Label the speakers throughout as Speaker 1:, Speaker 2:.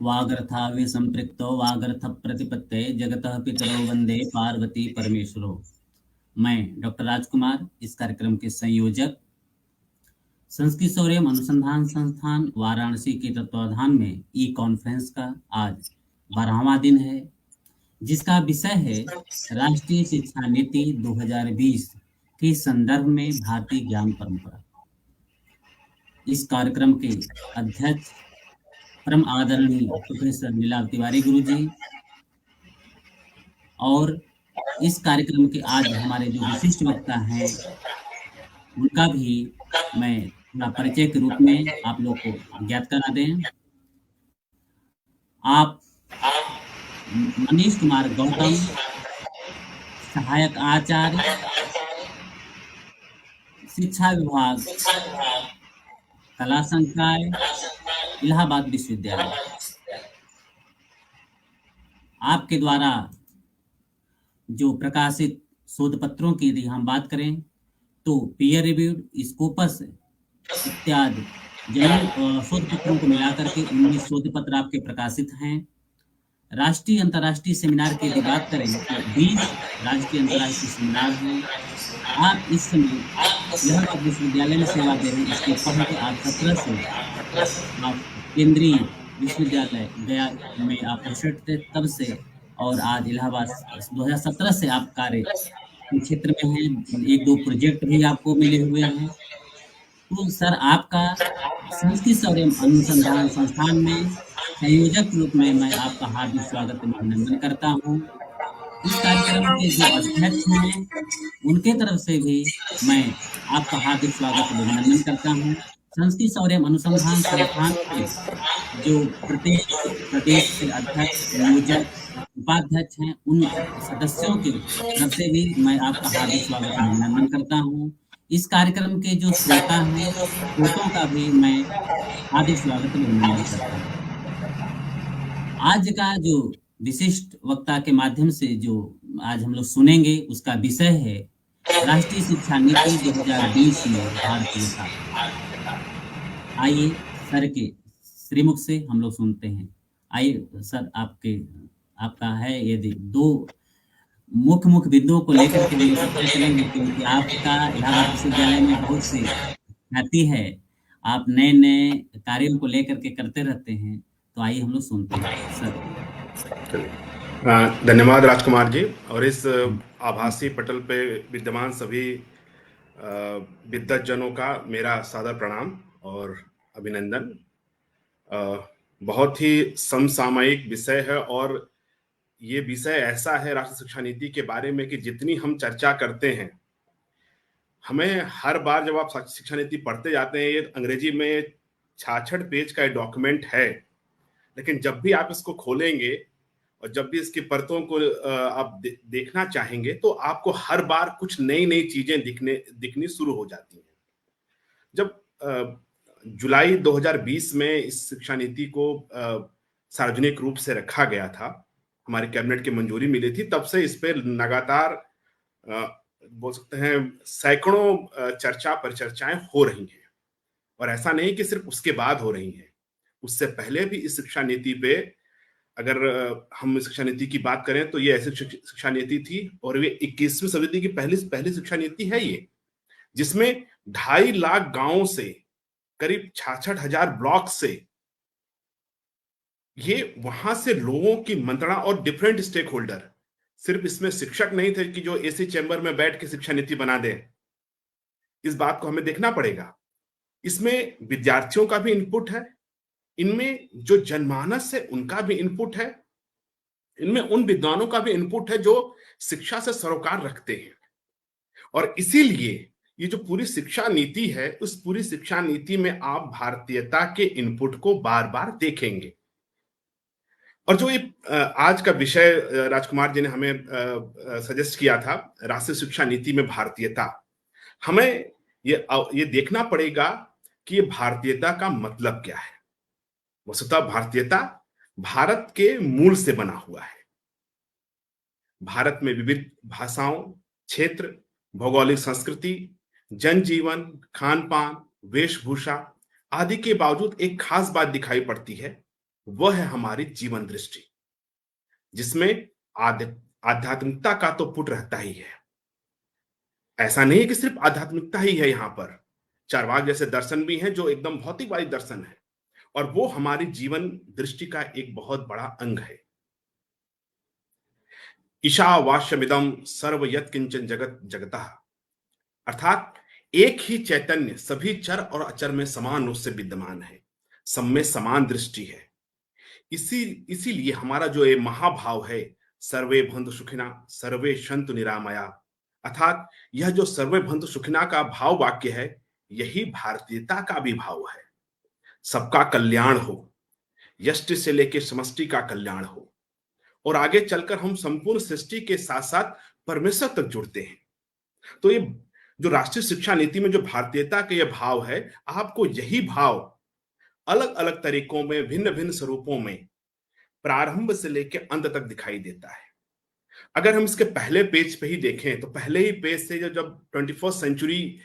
Speaker 1: वागर्थाविव संपृक्तो वागर्थ प्रतिपत्ते जगतः पितरो वंदे पार्वती परमेश्वरो। मैं डॉक्टर राजकुमार, इस कार्यक्रम के संयोजक, संस्कृत सौर्यम अनुसंधान संस्थान वाराणसी के तत्वावधान में ई कॉन्फ्रेंस का आज 12वां दिन है, जिसका विषय है राष्ट्रीय शिक्षा नीति 2020 के संदर्भ में भारतीय ज्ञान परंपरा। इस कार्यक्रम के अध्यक्ष परम आदरणीय प्रोफेसर नीलाल तिवारी गुरु जी, और इस कार्यक्रम के आज हमारे जो विशिष्ट वक्ता हैं उनका भी मैं थोड़ा परिचय के रूप में आप लोग को ज्ञात करा दें। आप मनीष कुमार गौतम, सहायक आचार्य, शिक्षा विभाग, कला संकाय, इलाहाबाद विश्वविद्यालय, आपके द्वारा जो प्रकाशित शोध पत्रों की यदि हम बात करें तो पीयर रिव्यूड, स्कोपस इत्यादि जर्नल शोध पत्रों को मिलाकर के 19 शोध पत्र आपके प्रकाशित हैं। राष्ट्रीय अंतर्राष्ट्रीय सेमिनार की यदि बात करें तो 20 राष्ट्रीय अंतर्राष्ट्रीय सेमिनार हैं। आप इस समय इलाहाबाद विश्वविद्यालय में सेवा दे रहे हैं। इसके पहले आप 17 से आप केंद्रीय विश्वविद्यालय गया में आप प्रोफेसर थे तब से, और आज इलाहाबाद 2017 से आप कार्य क्षेत्र में हैं। 1-2 प्रोजेक्ट भी आपको मिले हुए हैं। तो सर, आपका संस्कृत सौर्यम अनुसंधान संस्थान में संयोजक रूप में मैं आपका हार्दिक स्वागत एवं अभिनंदन करता हूँ। इस कार्यक्रम के जो अध्यक्ष हैं उनके तरफ से भी मैं आपका हार्दिक स्वागत एवं अभिनंदन करता हूँ। संस्कृत सौर्यम अनुसंधान संस्थान के जो प्रत्येक प्रदेश के अध्यक्ष, संयोजक, उपाध्यक्ष हैं, उन सदस्यों की तरफ से भी मैं आपका हार्दिक स्वागत एवं अभिनंदन करता हूँ। इस कार्यक्रम के जो श्रोता हैं, श्रोताओं का भी मैं हार्दिक स्वागत एवं अभिनंदन करता हूँ। आज का जो विशिष्ट वक्ता के माध्यम से जो आज हम लोग सुनेंगे उसका विषय है राष्ट्रीय शिक्षा नीति 2020 में भारतीयता। आइए सर के श्रीमुख से हम लोग सुनते हैं। आइए सर, आपका है यदि 2 मुख्य बिंदुओं को लेकर के हम लोग चलेंगे, क्योंकि आपका इलाहाबाद विश्वविद्यालय में बहुत सी ख्याति है, आप नए कार्यों को लेकर के करते रहते हैं। तो आइए हम लोग सुनते हैं सर।
Speaker 2: धन्यवाद राजकुमार जी। और इस आभासी पटल पे विद्यमान सभी विद्वज्जनों का मेरा सादर प्रणाम और अभिनंदन। बहुत ही समसामयिक विषय है, और ये विषय ऐसा है राष्ट्रीय शिक्षा नीति के बारे में कि जितनी हम चर्चा करते हैं, हमें हर बार जब आप शिक्षा नीति पढ़ते जाते हैं, ये अंग्रेजी में 66 पेज का डॉक्यूमेंट है, लेकिन जब भी आप इसको खोलेंगे और जब भी इसकी परतों को आप देखना चाहेंगे तो आपको हर बार कुछ नई नई चीजें दिखनी शुरू हो जाती हैं। जब जुलाई 2020 में इस शिक्षा नीति को सार्वजनिक रूप से रखा गया था, हमारे कैबिनेट की मंजूरी मिली थी, तब से इस पे लगातार बोल सकते हैं सैकड़ों चर्चा परिचर्चाएं हो रही हैं। और ऐसा नहीं कि सिर्फ उसके बाद हो रही हैं, उससे पहले भी इस शिक्षा नीति पे, अगर हम शिक्षा नीति की बात करें तो ये ऐसी शिक्षा नीति थी, और ये 21वीं सदी की पहली शिक्षा नीति है ये, जिसमें 2.5 लाख गांवों से करीब 66,000 ब्लॉक से ये वहां से लोगों की मंत्रणा और डिफरेंट स्टेक होल्डर, सिर्फ इसमें शिक्षक नहीं थे कि जो एसी चैम्बर में बैठ के शिक्षा नीति बना दे। इस बात को हमें देखना पड़ेगा। इसमें विद्यार्थियों का भी इनपुट है, इनमें जो जनमानस है उनका भी इनपुट है, इनमें उन विद्वानों का भी इनपुट है जो शिक्षा से सरोकार रखते हैं। और इसीलिए ये जो पूरी शिक्षा नीति है, उस पूरी शिक्षा नीति में आप भारतीयता के इनपुट को बार बार देखेंगे। और जो ये आज का विषय राजकुमार जी ने हमें सजेस्ट किया था, राष्ट्रीय शिक्षा नीति में भारतीयता, हमें ये देखना पड़ेगा कि ये भारतीयता का मतलब क्या है। वस्तुतः भारतीयता भारत के मूल से बना हुआ है। भारत में विविध भाषाओं, क्षेत्र, भौगोलिक संस्कृति, जनजीवन, खान पान, वेशभूषा आदि के बावजूद एक खास बात दिखाई पड़ती है वह है हमारी जीवन दृष्टि, जिसमें आध्यात्मिकता का तो पुट रहता ही है। ऐसा नहीं है कि सिर्फ आध्यात्मिकता ही है यहाँ पर, चारवाक जैसे दर्शन भी हैं जो एकदम भौतिकवादी दर्शन है, और वो हमारी जीवन दृष्टि का एक बहुत बड़ा अंग है। ईशावास्यमिदं सर्व यत्किंचन जगत जगतः, अर्थात एक ही चैतन्य सभी चर और अचर में समान रूप से विद्यमान है, सब में समान दृष्टि है। इसीलिए हमारा जो ये महाभाव है, सर्वे भवन्तु सुखिनः सर्वे सन्तु निरामया, अर्थात यह जो सर्वे भवन्तु सुखिनः का भाव वाक्य है, यही भारतीयता का भी भाव है। सबका कल्याण हो, यष्टि से लेकर समष्टि का कल्याण हो, और आगे चलकर हम संपूर्ण सृष्टि के साथ साथ परमेश्वर तक जुड़ते हैं। तो ये जो राष्ट्रीय शिक्षा नीति में जो भारतीयता का ये भाव है, आपको यही भाव अलग अलग तरीकों में, भिन्न भिन्न स्वरूपों में प्रारंभ से लेकर अंत तक दिखाई देता है। अगर हम इसके पहले पेज पे ही देखें, तो पहले ही पेज से जब 21st सेंचुरी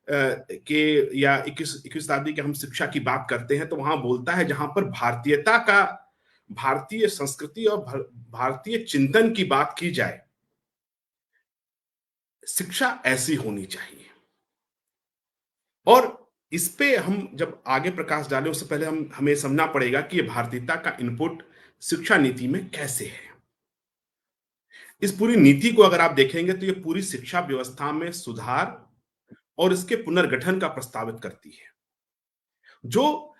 Speaker 2: के या 21वीं शताब्दी के हम शिक्षा की बात करते हैं, तो वहां बोलता है, जहां पर भारतीयता का, भारतीय संस्कृति और भारतीय चिंतन की बात की जाए, शिक्षा ऐसी होनी चाहिए। और इस पे हम जब आगे प्रकाश डालें, उससे पहले हमें समझना पड़ेगा कि ये भारतीयता का इनपुट शिक्षा नीति में कैसे है। इस पूरी नीति को अगर आप देखेंगे तो ये पूरी शिक्षा व्यवस्था में सुधार और इसके पुनर्गठन का प्रस्तावित करती है। जो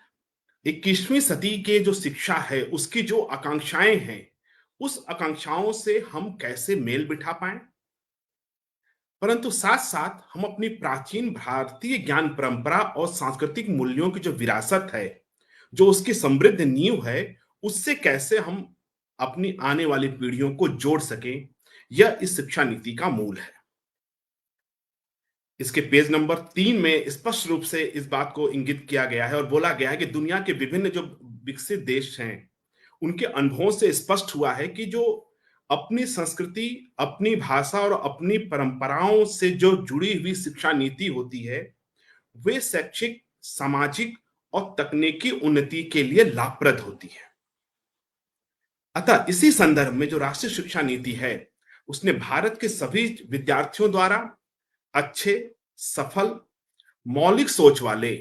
Speaker 2: 21वीं सदी के जो शिक्षा है, उसकी जो आकांक्षाएं हैं, उस आकांक्षाओं से हम कैसे मेल बिठा पाएं, परंतु साथ साथ हम अपनी प्राचीन भारतीय ज्ञान परंपरा और सांस्कृतिक मूल्यों की जो विरासत है, जो उसकी समृद्ध नींव है, उससे कैसे हम अपनी आने वाली पीढ़ियों को जोड़ सकें, यह इस शिक्षा नीति का मूल है। इसके पेज नंबर 3 में स्पष्ट रूप से इस बात को इंगित किया गया है और बोला गया है कि दुनिया के विभिन्न जो विकसित देश हैं, उनके अनुभवों से स्पष्ट हुआ है कि जो अपनी संस्कृति, अपनी भाषा और अपनी परंपराओं से जो जुड़ी हुई शिक्षा नीति होती है, वे शैक्षिक, सामाजिक और तकनीकी उन्नति के लिए लाभप्रद होती है। अतः इसी संदर्भ में जो राष्ट्रीय शिक्षा नीति है, उसने भारत के सभी विद्यार्थियों द्वारा अच्छे, सफल, मौलिक सोच वाले,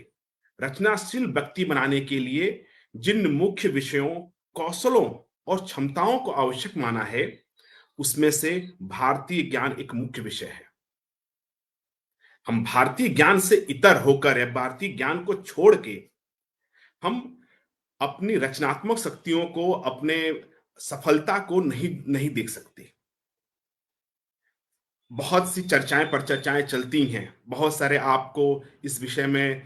Speaker 2: रचनाशील व्यक्ति बनाने के लिए जिन मुख्य विषयों, कौशलों और क्षमताओं को आवश्यक माना है, उसमें से भारतीय ज्ञान एक मुख्य विषय है। हम भारतीय ज्ञान से इतर होकर या भारतीय ज्ञान को छोड़ के हम अपनी रचनात्मक शक्तियों को, अपने सफलता को नहीं देख सकते। बहुत सी चर्चाएं पर चर्चाएं चलती हैं, बहुत सारे आपको इस विषय में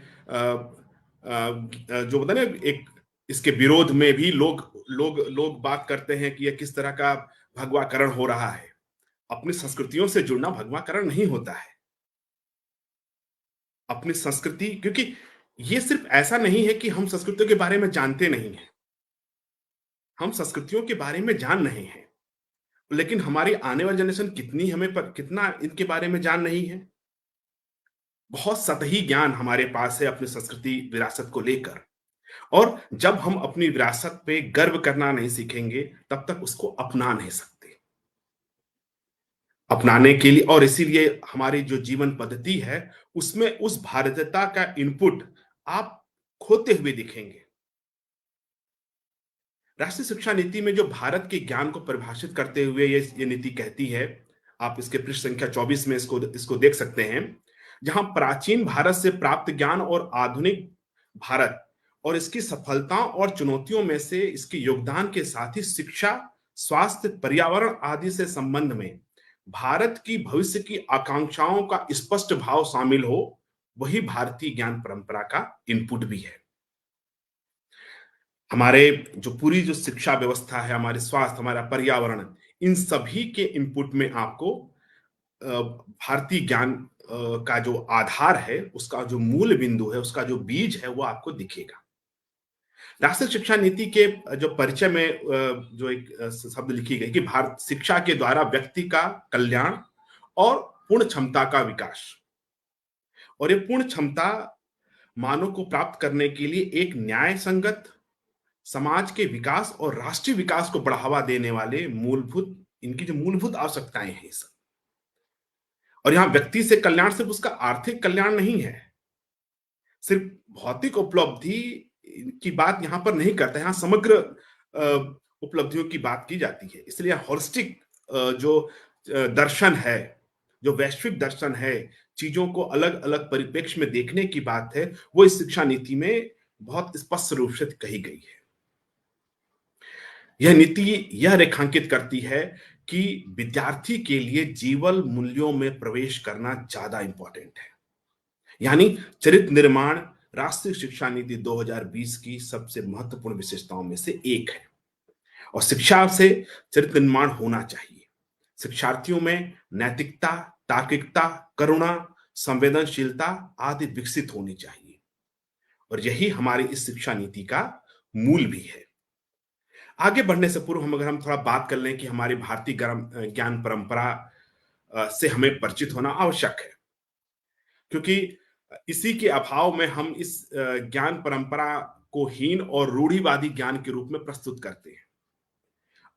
Speaker 2: जो होता है ना, एक इसके विरोध में भी लोग बात करते हैं कि यह किस तरह का भगवाकरण हो रहा है। अपनी संस्कृतियों से जुड़ना भगवाकरण नहीं होता है। अपनी संस्कृति, क्योंकि ये सिर्फ ऐसा नहीं है कि हम संस्कृतियों के बारे में जानते नहीं हैं, हम संस्कृतियों के बारे में जान रहे हैं, लेकिन हमारी आने वाली जनरेशन कितना इनके बारे में जान रही है। बहुत सतही ज्ञान हमारे पास है अपनी संस्कृति विरासत को लेकर, और जब हम अपनी विरासत पे गर्व करना नहीं सीखेंगे, तब तक उसको अपना नहीं सकते। अपनाने के लिए, और इसीलिए हमारी जो जीवन पद्धति है, उसमें उस भारतीयता का इनपुट आप खोते हुए दिखेंगे। राष्ट्रीय शिक्षा नीति में जो भारत के ज्ञान को परिभाषित करते हुए ये नीति कहती है, आप इसके पृष्ठ संख्या 24 में इसको देख सकते हैं, जहां प्राचीन भारत से प्राप्त ज्ञान और आधुनिक भारत और इसकी सफलताओं और चुनौतियों में से इसके योगदान के साथ ही शिक्षा, स्वास्थ्य, पर्यावरण आदि से संबंध में भारत की भविष्य की आकांक्षाओं का स्पष्ट भाव शामिल हो, वही भारतीय ज्ञान परंपरा का इनपुट भी है। हमारे जो पूरी जो शिक्षा व्यवस्था है, हमारे स्वास्थ्य, हमारा पर्यावरण, इन सभी के इनपुट में आपको भारतीय ज्ञान का जो आधार है, उसका जो मूल बिंदु है, उसका जो बीज है, वो आपको दिखेगा। राष्ट्रीय शिक्षा नीति के जो परिचय में जो एक शब्द लिखी गई कि भारत शिक्षा के द्वारा व्यक्ति का कल्याण और पूर्ण क्षमता का विकास, और ये पूर्ण क्षमता मानव को प्राप्त करने के लिए एक न्याय संगत, समाज के विकास और राष्ट्रीय विकास को बढ़ावा देने वाले मूलभूत इनकी जो मूलभूत आवश्यकताएं हैं सब। और यहां व्यक्ति से कल्याण सिर्फ उसका आर्थिक कल्याण नहीं है, सिर्फ भौतिक उपलब्धि की बात यहां पर नहीं करता, यहां समग्र उपलब्धियों की बात की जाती है। इसलिए होलिस्टिक जो दर्शन है, जो वैश्विक दर्शन है, चीजों को अलग अलग परिप्रेक्ष्य में देखने की बात है, वो इस शिक्षा नीति में बहुत स्पष्ट रूप से कही गई है। यह नीति यह रेखांकित करती है कि विद्यार्थी के लिए जीवन मूल्यों में प्रवेश करना ज्यादा इंपॉर्टेंट है। यानी चरित्र निर्माण राष्ट्रीय शिक्षा नीति 2020 की सबसे महत्वपूर्ण विशेषताओं में से एक है। और शिक्षा से चरित्र निर्माण होना चाहिए। शिक्षार्थियों में नैतिकता, तार्किकता, करुणा, संवेदनशीलता आदि विकसित होनी चाहिए। और यही हमारी इस शिक्षा नीति का मूल भी है। आगे बढ़ने से पूर्व अगर हम थोड़ा बात कर लें कि हमारी भारतीय ज्ञान परंपरा से हमें परिचित होना आवश्यक है, क्योंकि इसी के अभाव में हम इस ज्ञान परंपरा को हीन और रूढ़िवादी ज्ञान के रूप में प्रस्तुत करते हैं।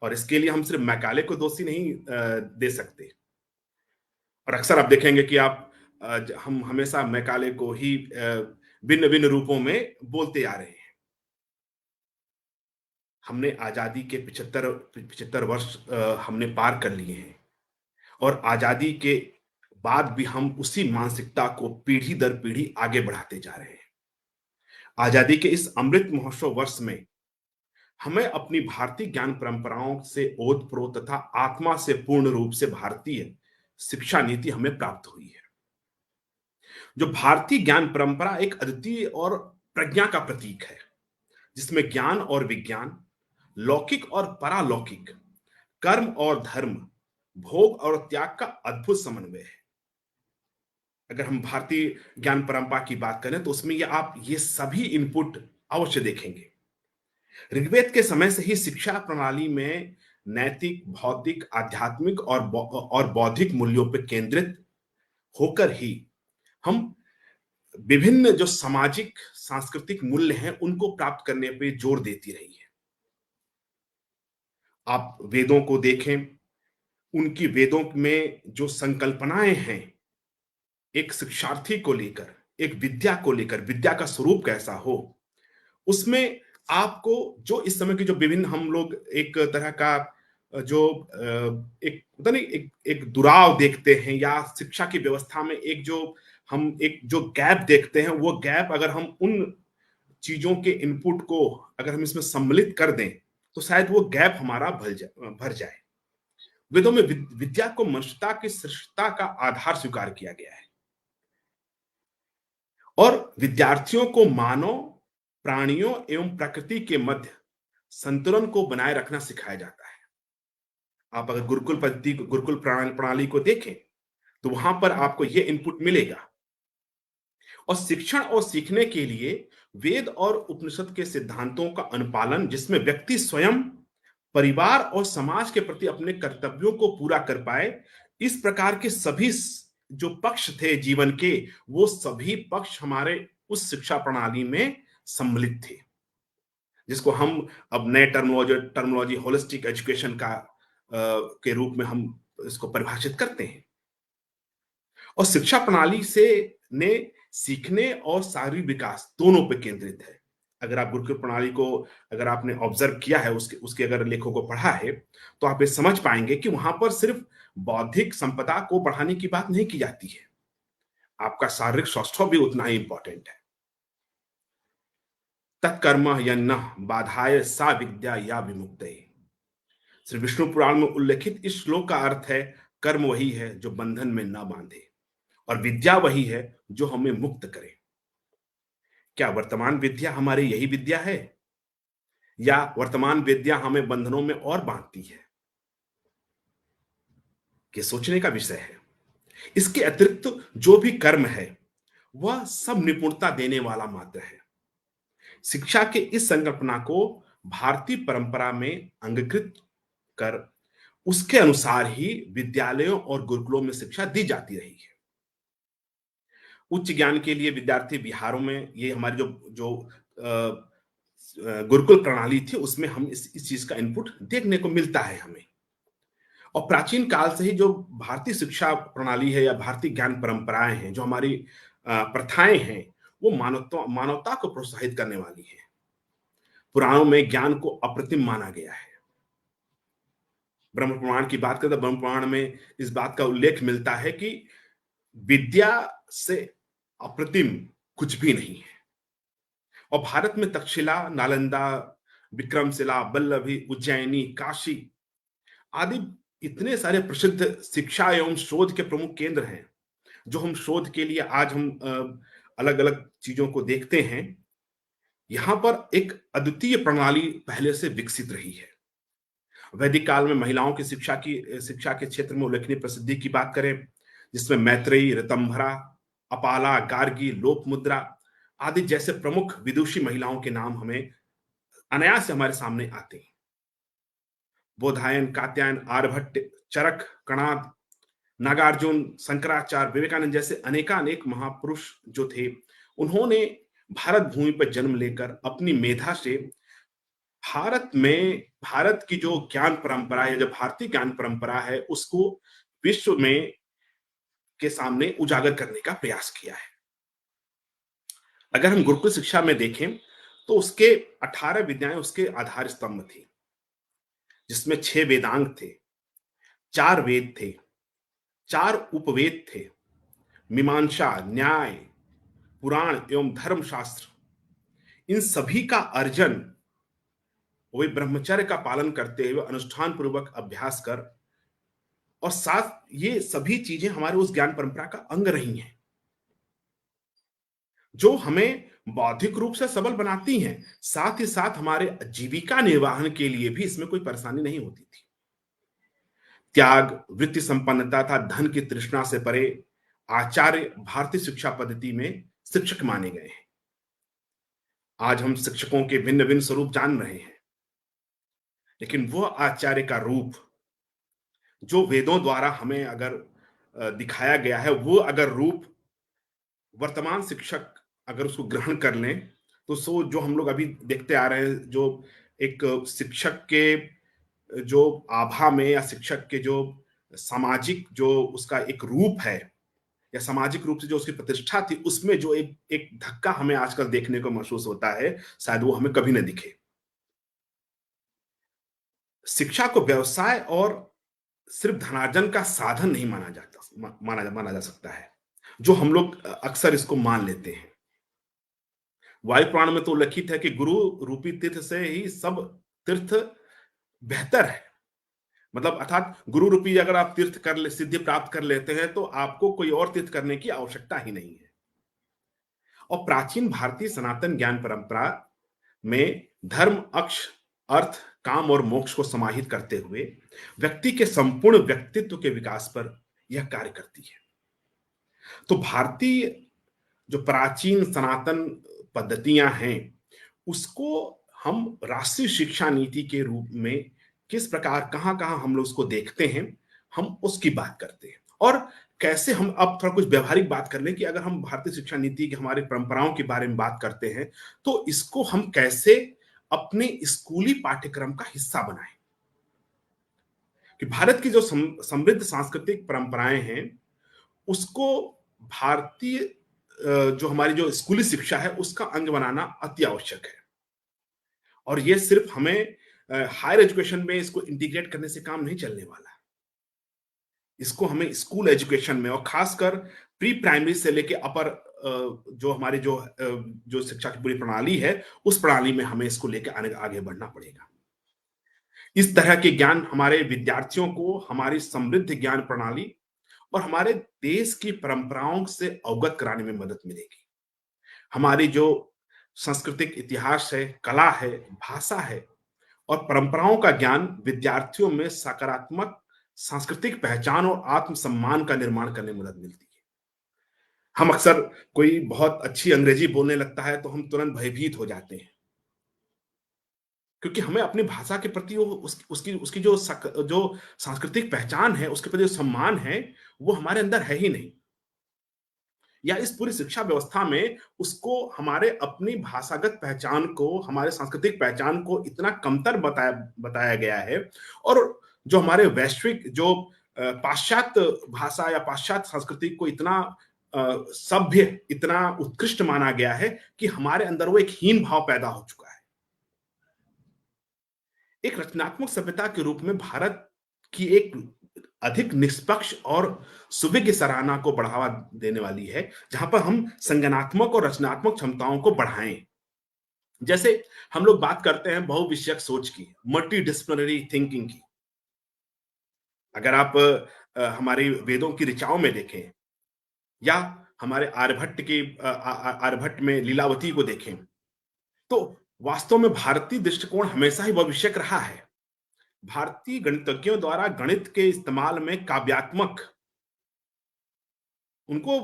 Speaker 2: और इसके लिए हम सिर्फ मैकाले को दोषी नहीं दे सकते। और अक्सर आप देखेंगे कि हम हमेशा मैकाले को ही भिन्न भिन्न रूपों में बोलते आ रहे हैं। हमने आजादी के 75 वर्ष हमने पार कर लिए हैं, और आजादी के बाद भी हम उसी मानसिकता को पीढ़ी दर पीढ़ी आगे बढ़ाते जा रहे हैं। आजादी के इस अमृत महोत्सव वर्ष में हमें अपनी भारतीय ज्ञान परंपराओं से ओतप्रोत तथा आत्मा से पूर्ण रूप से भारतीय शिक्षा नीति हमें प्राप्त हुई है। जो भारतीय ज्ञान परंपरा एक अद्वितीय और प्रज्ञा का प्रतीक है, जिसमें ज्ञान और विज्ञान, लौकिक और परालौकिक, कर्म और धर्म, भोग और त्याग का अद्भुत समन्वय है। अगर हम भारतीय ज्ञान परंपरा की बात करें तो उसमें आप ये सभी इनपुट अवश्य देखेंगे। ऋग्वेद के समय से ही शिक्षा प्रणाली में नैतिक, भौतिक, आध्यात्मिक और बौद्धिक मूल्यों पर केंद्रित होकर ही हम विभिन्न जो सामाजिक सांस्कृतिक मूल्य हैं उनको प्राप्त करने पे जोर देती रही है। आप वेदों को देखें, उनकी वेदों में जो संकल्पनाएं हैं एक शिक्षार्थी को लेकर, एक विद्या को लेकर, विद्या का स्वरूप कैसा हो, उसमें आपको जो इस समय की जो विभिन्न हम लोग एक तरह का जो एक पता नहीं एक दुराव देखते हैं, या शिक्षा की व्यवस्था में एक जो गैप देखते हैं, वो गैप अगर हम उन चीजों के इनपुट को अगर हम इसमें सम्मिलित कर दें तो शायद वो गैप हमारा भर जाए। वेदों में विद्या को मनुष्यता की श्रेष्ठता का आधार स्वीकार किया गया है, और विद्यार्थियों को मानव, प्राणियों एवं प्रकृति के मध्य संतुलन को बनाए रखना सिखाया जाता है। आप अगर गुरुकुल प्रणाली को देखें तो वहां पर आपको यह इनपुट मिलेगा। और शिक्षण और सीखने के लिए वेद और उपनिषद के सिद्धांतों का अनुपालन, जिसमें व्यक्ति स्वयं, परिवार और समाज के प्रति अपने कर्तव्यों को पूरा कर पाए, इस प्रकार के सभी जो पक्ष थे जीवन के, वो सभी पक्ष हमारे उस शिक्षा प्रणाली में सम्मिलित थे, जिसको हम अब नए टर्मिनोलॉजी होलिस्टिक एजुकेशन के रूप में हम इसको परिभाषित करते हैं। और शिक्षा प्रणाली से ने सीखने और शारीरिक विकास दोनों पे केंद्रित है। अगर आप गुरुकुल प्रणाली को अगर आपने ऑब्जर्व किया है, उसके अगर लेखों को पढ़ा है, तो आप ये समझ पाएंगे कि वहां पर सिर्फ बौद्धिक संपदा को बढ़ाने की बात नहीं की जाती है, आपका शारीरिक स्वास्थ्य भी उतना ही इंपॉर्टेंट है। तत्कर्म यन्न बाधाय सा विद्या या विमुक्तये। श्री विष्णु पुराण में उल्लेखित इस श्लोक का अर्थ है, कर्म वही है जो बंधन में न बांधे, और विद्या वही है जो हमें मुक्त करे। क्या वर्तमान विद्या हमारी यही विद्या है, या वर्तमान विद्या हमें बंधनों में और बांधती है? ये सोचने का विषय है। इसके अतिरिक्त जो भी कर्म है वह सब निपुणता देने वाला मात्र है। शिक्षा के इस संकल्पना को भारतीय परंपरा में अंगीकृत कर उसके अनुसार ही विद्यालयों और गुरुकुलों में शिक्षा दी जाती रही है। उच्च ज्ञान के लिए विद्यार्थी बिहारों में, ये हमारी जो गुरुकुल प्रणाली थी, उसमें हम इस चीज का इनपुट देखने को मिलता है हमें। और प्राचीन काल से ही जो भारतीय शिक्षा प्रणाली है या भारतीय ज्ञान परंपराएं हैं, जो हमारी प्रथाएं हैं, वो मानवता को प्रोत्साहित करने वाली है। पुराणों में ज्ञान को अप्रतिम माना गया है। ब्रह्म पुराण की बात करें तो ब्रह्म पुराण में इस बात का उल्लेख मिलता है कि विद्या से अप्रतिम कुछ भी नहीं है। और भारत में तक्षशिला, नालंदा, विक्रमशिला, वल्लभी, उज्जैनी, काशी आदि इतने सारे प्रसिद्ध शिक्षा एवं शोध के प्रमुख केंद्र हैं, जो हम शोध के लिए आज हम अलग अलग चीजों को देखते हैं। यहां पर एक अद्वितीय प्रणाली पहले से विकसित रही है। वैदिक काल में महिलाओं की शिक्षा के क्षेत्र में उल्लेखनीय प्रसिद्धि की बात करें, जिसमें मैत्रेयी, ऋतंभरा, अपाला, गार्गी, लोपमुद्रा आदि जैसे प्रमुख विदुषी महिलाओं के नाम हमें अनायास से हमारे सामने आते हैं। बोधायन, कात्यायन, आर्यभट्ट, चरक, कणाद, नागार्जुन, शंकराचार्य, विवेकानंद जैसे अनेकानेक महापुरुष जो थे, उन्होंने भारत भूमि पर जन्म लेकर अपनी मेधा से भारत की जो ज्ञान परंपरा है, जो भारतीय ज्ञान परंपरा है, उसको विश्व में के सामने उजागर करने का प्रयास किया है। अगर हम गुरुकुल शिक्षा में देखें तो उसके 18 विद्याएं उसके आधार स्तंभ थी, जिसमें 6 वेदांग थे, 4 वेद थे, 4 उपवेद थे, मीमांसा, न्याय, पुराण एवं धर्मशास्त्र। इन सभी का अर्जन वही ब्रह्मचर्य का पालन करते हुए अनुष्ठान पूर्वक अभ्यास कर, और साथ ये सभी चीजें हमारे उस ज्ञान परंपरा का अंग रही हैं, जो हमें बौद्धिक रूप से सबल बनाती हैं। साथ ही साथ हमारे जीविका निर्वाहन के लिए भी इसमें कोई परेशानी नहीं होती थी। त्याग, वृत्ति संपन्नता था, धन की तृष्णा से परे आचार्य भारतीय शिक्षा पद्धति में शिक्षक माने गए हैं। आज हम शिक्षकों के भिन्न भिन्न स्वरूप जान रहे हैं, लेकिन वो आचार्य का रूप जो वेदों द्वारा हमें अगर दिखाया गया है, वो अगर रूप वर्तमान शिक्षक अगर उसको ग्रहण कर लें तो सो जो हम लोग अभी देखते आ रहे हैं, जो एक शिक्षक के जो आभा में या शिक्षक के जो सामाजिक जो उसका एक रूप है या सामाजिक रूप से जो उसकी प्रतिष्ठा थी, उसमें जो एक एक धक्का हमें आजकल देखने को महसूस होता है, शायद वो हमें कभी न दिखे। शिक्षा को व्यवसाय और सिर्फ धनार्जन का साधन नहीं माना जा सकता है, जो हम लोग अक्सर इसको मान लेते हैं। वायु पुराण में तो उल्लेखित है कि गुरु रूपी तीर्थ से ही सब तीर्थ बेहतर है। मतलब अर्थात गुरु रूपी अगर आप तीर्थ सिद्धि प्राप्त कर लेते हैं तो आपको कोई और तीर्थ करने की आवश्यकता ही नहीं है। और प्राचीन भारतीय सनातन ज्ञान परंपरा में धर्म, अक्ष, अर्थ, काम और मोक्ष को समाहित करते हुए व्यक्ति के संपूर्ण व्यक्तित्व के विकास पर यह कार्य करती है। तो भारतीय जो प्राचीन सनातन पद्धतियां हैं, उसको हम राष्ट्रीय शिक्षा नीति के रूप में किस प्रकार कहां कहां हम लोग उसको देखते हैं, हम उसकी बात करते हैं। और कैसे हम अब थोड़ा कुछ व्यवहारिक बात कर लें कि अगर हम भारतीय शिक्षा नीति की हमारी परंपराओं के बारे में बात करते हैं तो इसको हम कैसे अपने स्कूली पाठ्यक्रम का हिस्सा बनाएं। कि भारत की जो समृद्ध सांस्कृतिक परंपराएं हैं, उसको भारतीय जो हमारी जो स्कूली शिक्षा है उसका अंग बनाना अति आवश्यक है। और ये सिर्फ हमें हायर एजुकेशन में इसको इंटीग्रेट करने से काम नहीं चलने वाला। इसको हमें स्कूल एजुकेशन में और खासकर प्री प्राइमरी से लेके अपर जो हमारी जो शिक्षा की पूरी प्रणाली है, उस प्रणाली में हमें इसको लेके आगे बढ़ना पड़ेगा। इस तरह के ज्ञान हमारे विद्यार्थियों को हमारी समृद्ध ज्ञान प्रणाली और हमारे देश की परंपराओं से अवगत कराने में मदद मिलेगी। हमारी जो सांस्कृतिक इतिहास है, कला है, भाषा है और परंपराओं का ज्ञान विद्यार्थियों में सकारात्मक सांस्कृतिक पहचान और आत्मसम्मान का निर्माण करने में मदद मिलती है। हम अक्सर कोई बहुत अच्छी अंग्रेजी बोलने लगता है तो हम तुरंत भयभीत हो जाते हैं, क्योंकि हमें अपनी भाषा के प्रति उसकी जो सांस्कृतिक पहचान है, उसके प्रति जो सम्मान है, वो हमारे अंदर है ही नहीं। या इस पूरी शिक्षा व्यवस्था में उसको हमारे अपनी भाषागत पहचान को, हमारे सांस्कृतिक पहचान को इतना कमतर बताया गया है, और जो हमारे वैश्विक जो पाश्चात्य भाषा या पाश्चात्य संस्कृति को इतना सभ्य, इतना उत्कृष्ट माना गया है कि हमारे अंदर वो एक हीन भाव पैदा हो चुका है। एक रचनात्मक सभ्यता के रूप में भारत की एक अधिक निष्पक्ष और सुविज्ञ सराहना को बढ़ावा देने वाली है, जहां पर हम संज्ञानात्मक और रचनात्मक क्षमताओं को बढ़ाएं। जैसे हम लोग बात करते हैं बहुविषयक सोच की, मल्टी डिसिप्लिनरी थिंकिंग की। अगर आप हमारी वेदों की ऋचाओं में देखें, या हमारे आर्यभट्ट में लीलावती को देखें, तो वास्तव में भारतीय दृष्टिकोण हमेशा ही भविष्यक रहा है। भारतीय गणितज्ञों द्वारा गणित के इस्तेमाल में काव्यात्मक, उनको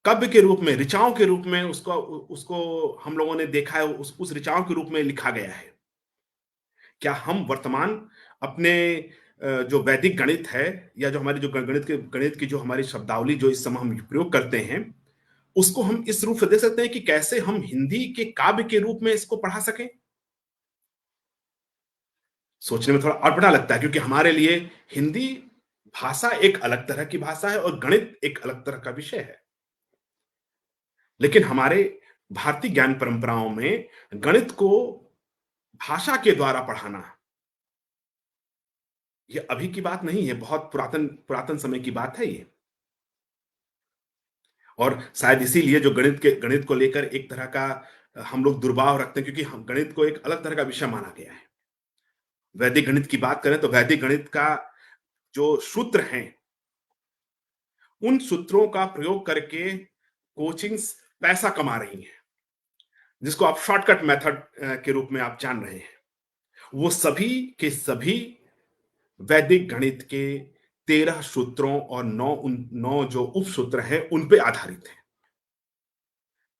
Speaker 2: काव्य के रूप में, ऋचाओं के रूप में उसको हम लोगों ने देखा है, उस ऋचाओं के रूप में लिखा गया है। क्या हम वर्तमान अपने जो वैदिक गणित है, या जो हमारी जो गणित की जो हमारी शब्दावली जो इस समय हम प्रयोग करते हैं, उसको हम इस रूप से देख सकते हैं कि कैसे हम हिंदी के काव्य के रूप में इसको पढ़ा सकें? सोचने में थोड़ा अटपटा लगता है, क्योंकि हमारे लिए हिंदी भाषा एक अलग तरह की भाषा है और गणित एक अलग तरह का विषय है। लेकिन हमारे भारतीय ज्ञान परंपराओं में गणित को भाषा के द्वारा पढ़ाना, यह अभी की बात नहीं है, बहुत पुरातन समय की बात है ये। और शायद इसीलिए जो गणित को लेकर एक तरह का हम लोग दुर्भाव रखते हैं, क्योंकि हम गणित को एक अलग तरह का विषय माना गया है। वैदिक गणित की बात करें तो वैदिक गणित का जो सूत्र हैं, उन सूत्रों का प्रयोग करके कोचिंग्स पैसा कमा रही हैं, जिसको आप शॉर्टकट मेथड के रूप में आप जान रहे हैं। वो सभी के सभी वैदिक गणित के 13 सूत्रों और 9 जो उपसूत्र हैं उन पे आधारित है।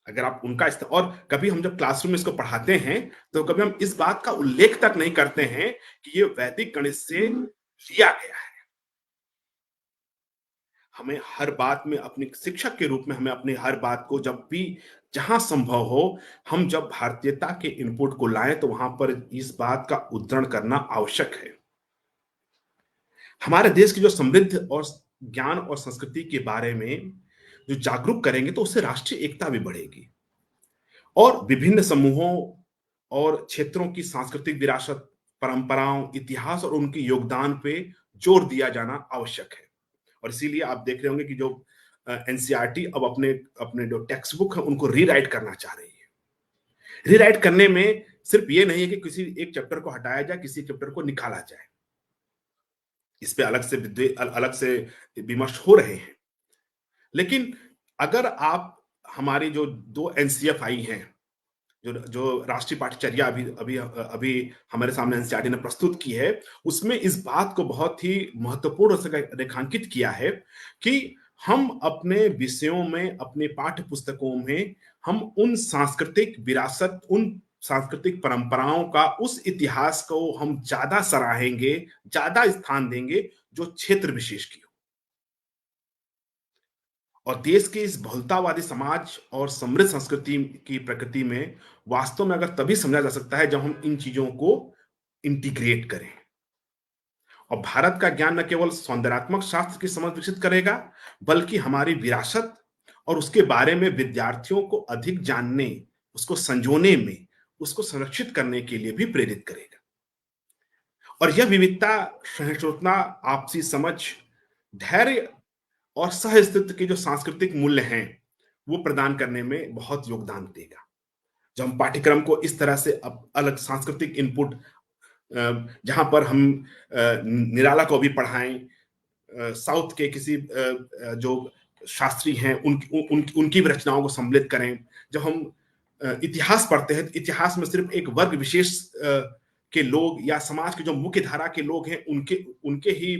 Speaker 2: अगर आप उनका और कभी हम जब क्लासरूम में इसको पढ़ाते हैं तो कभी हम इस बात का उल्लेख तक नहीं करते हैं कि ये वैदिक गणित से लिया गया है। हमें हर बात में, अपने शिक्षक के रूप में हमें अपनी हर बात को जब भी जहां संभव हो, हम जब भारतीयता के इनपुट को लाएं तो वहां पर इस बात का उद्धरण करना आवश्यक है। हमारे देश की जो समृद्ध और ज्ञान और संस्कृति के बारे में जो जागरूक करेंगे तो उससे राष्ट्रीय एकता भी बढ़ेगी, और विभिन्न समूहों और क्षेत्रों की सांस्कृतिक विरासत, परंपराओं, इतिहास और उनके योगदान पे जोर दिया जाना आवश्यक है। और इसीलिए आप देख रहे होंगे कि जो एनसीईआरटी अब अपने अपने जो टेक्स्ट बुक है उनको रीराइट करना चाह रही है। रीराइट करने में सिर्फ ये नहीं है कि किसी एक चैप्टर को हटाया जाए, किसी चैप्टर को निकाला जाए। इस पे अलग से विमर्श हो रहे हैं। लेकिन अगर आप हमारी जो 2 एनसीएफ आई हैं, जो राष्ट्रीय पाठ्यचर्या अभी हमारे सामने एनसीईआरटी ने प्रस्तुत की है, उसमें इस बात को बहुत ही महत्वपूर्ण से रेखांकित किया है कि हम अपने विषयों में, अपने पाठ्य पुस्तकों में हम उन सांस्कृतिक विरासत, उन सांस्कृतिक परंपराओं का, उस इतिहास को हम ज्यादा सराहेंगे, ज्यादा स्थान देंगे जो क्षेत्र विशेष की हो। और देश के इस बहुलतावादी समाज और समृद्ध संस्कृति की प्रकृति में वास्तव में अगर तभी समझा जा सकता है जब हम इन चीजों को इंटीग्रेट करें। और भारत का ज्ञान न केवल सौंदर्यात्मक शास्त्र की समझ विकसित करेगा, बल्कि हमारी विरासत और उसके बारे में विद्यार्थियों को अधिक जानने, उसको संजोने में, उसको संरक्षित करने के लिए भी प्रेरित करेगा। और यह विविधता, सहिष्णुता, आपसी समझ, धैर्य और सह-अस्तित्व के जो सांस्कृतिक मूल्य हैं, वो प्रदान करने में बहुत योगदान देगा। जब हम पाठ्यक्रम को इस तरह से अलग सांस्कृतिक इनपुट, जहां पर हम निराला को भी पढ़ाएं, साउथ के किसी जो शास्त्री हैं उनकी भी रचनाओं को सम्मिलित करें। जब हम इतिहास पढ़ते हैं तो इतिहास में सिर्फ एक वर्ग विशेष के लोग या समाज के जो मुख्य धारा के लोग हैं उनके ही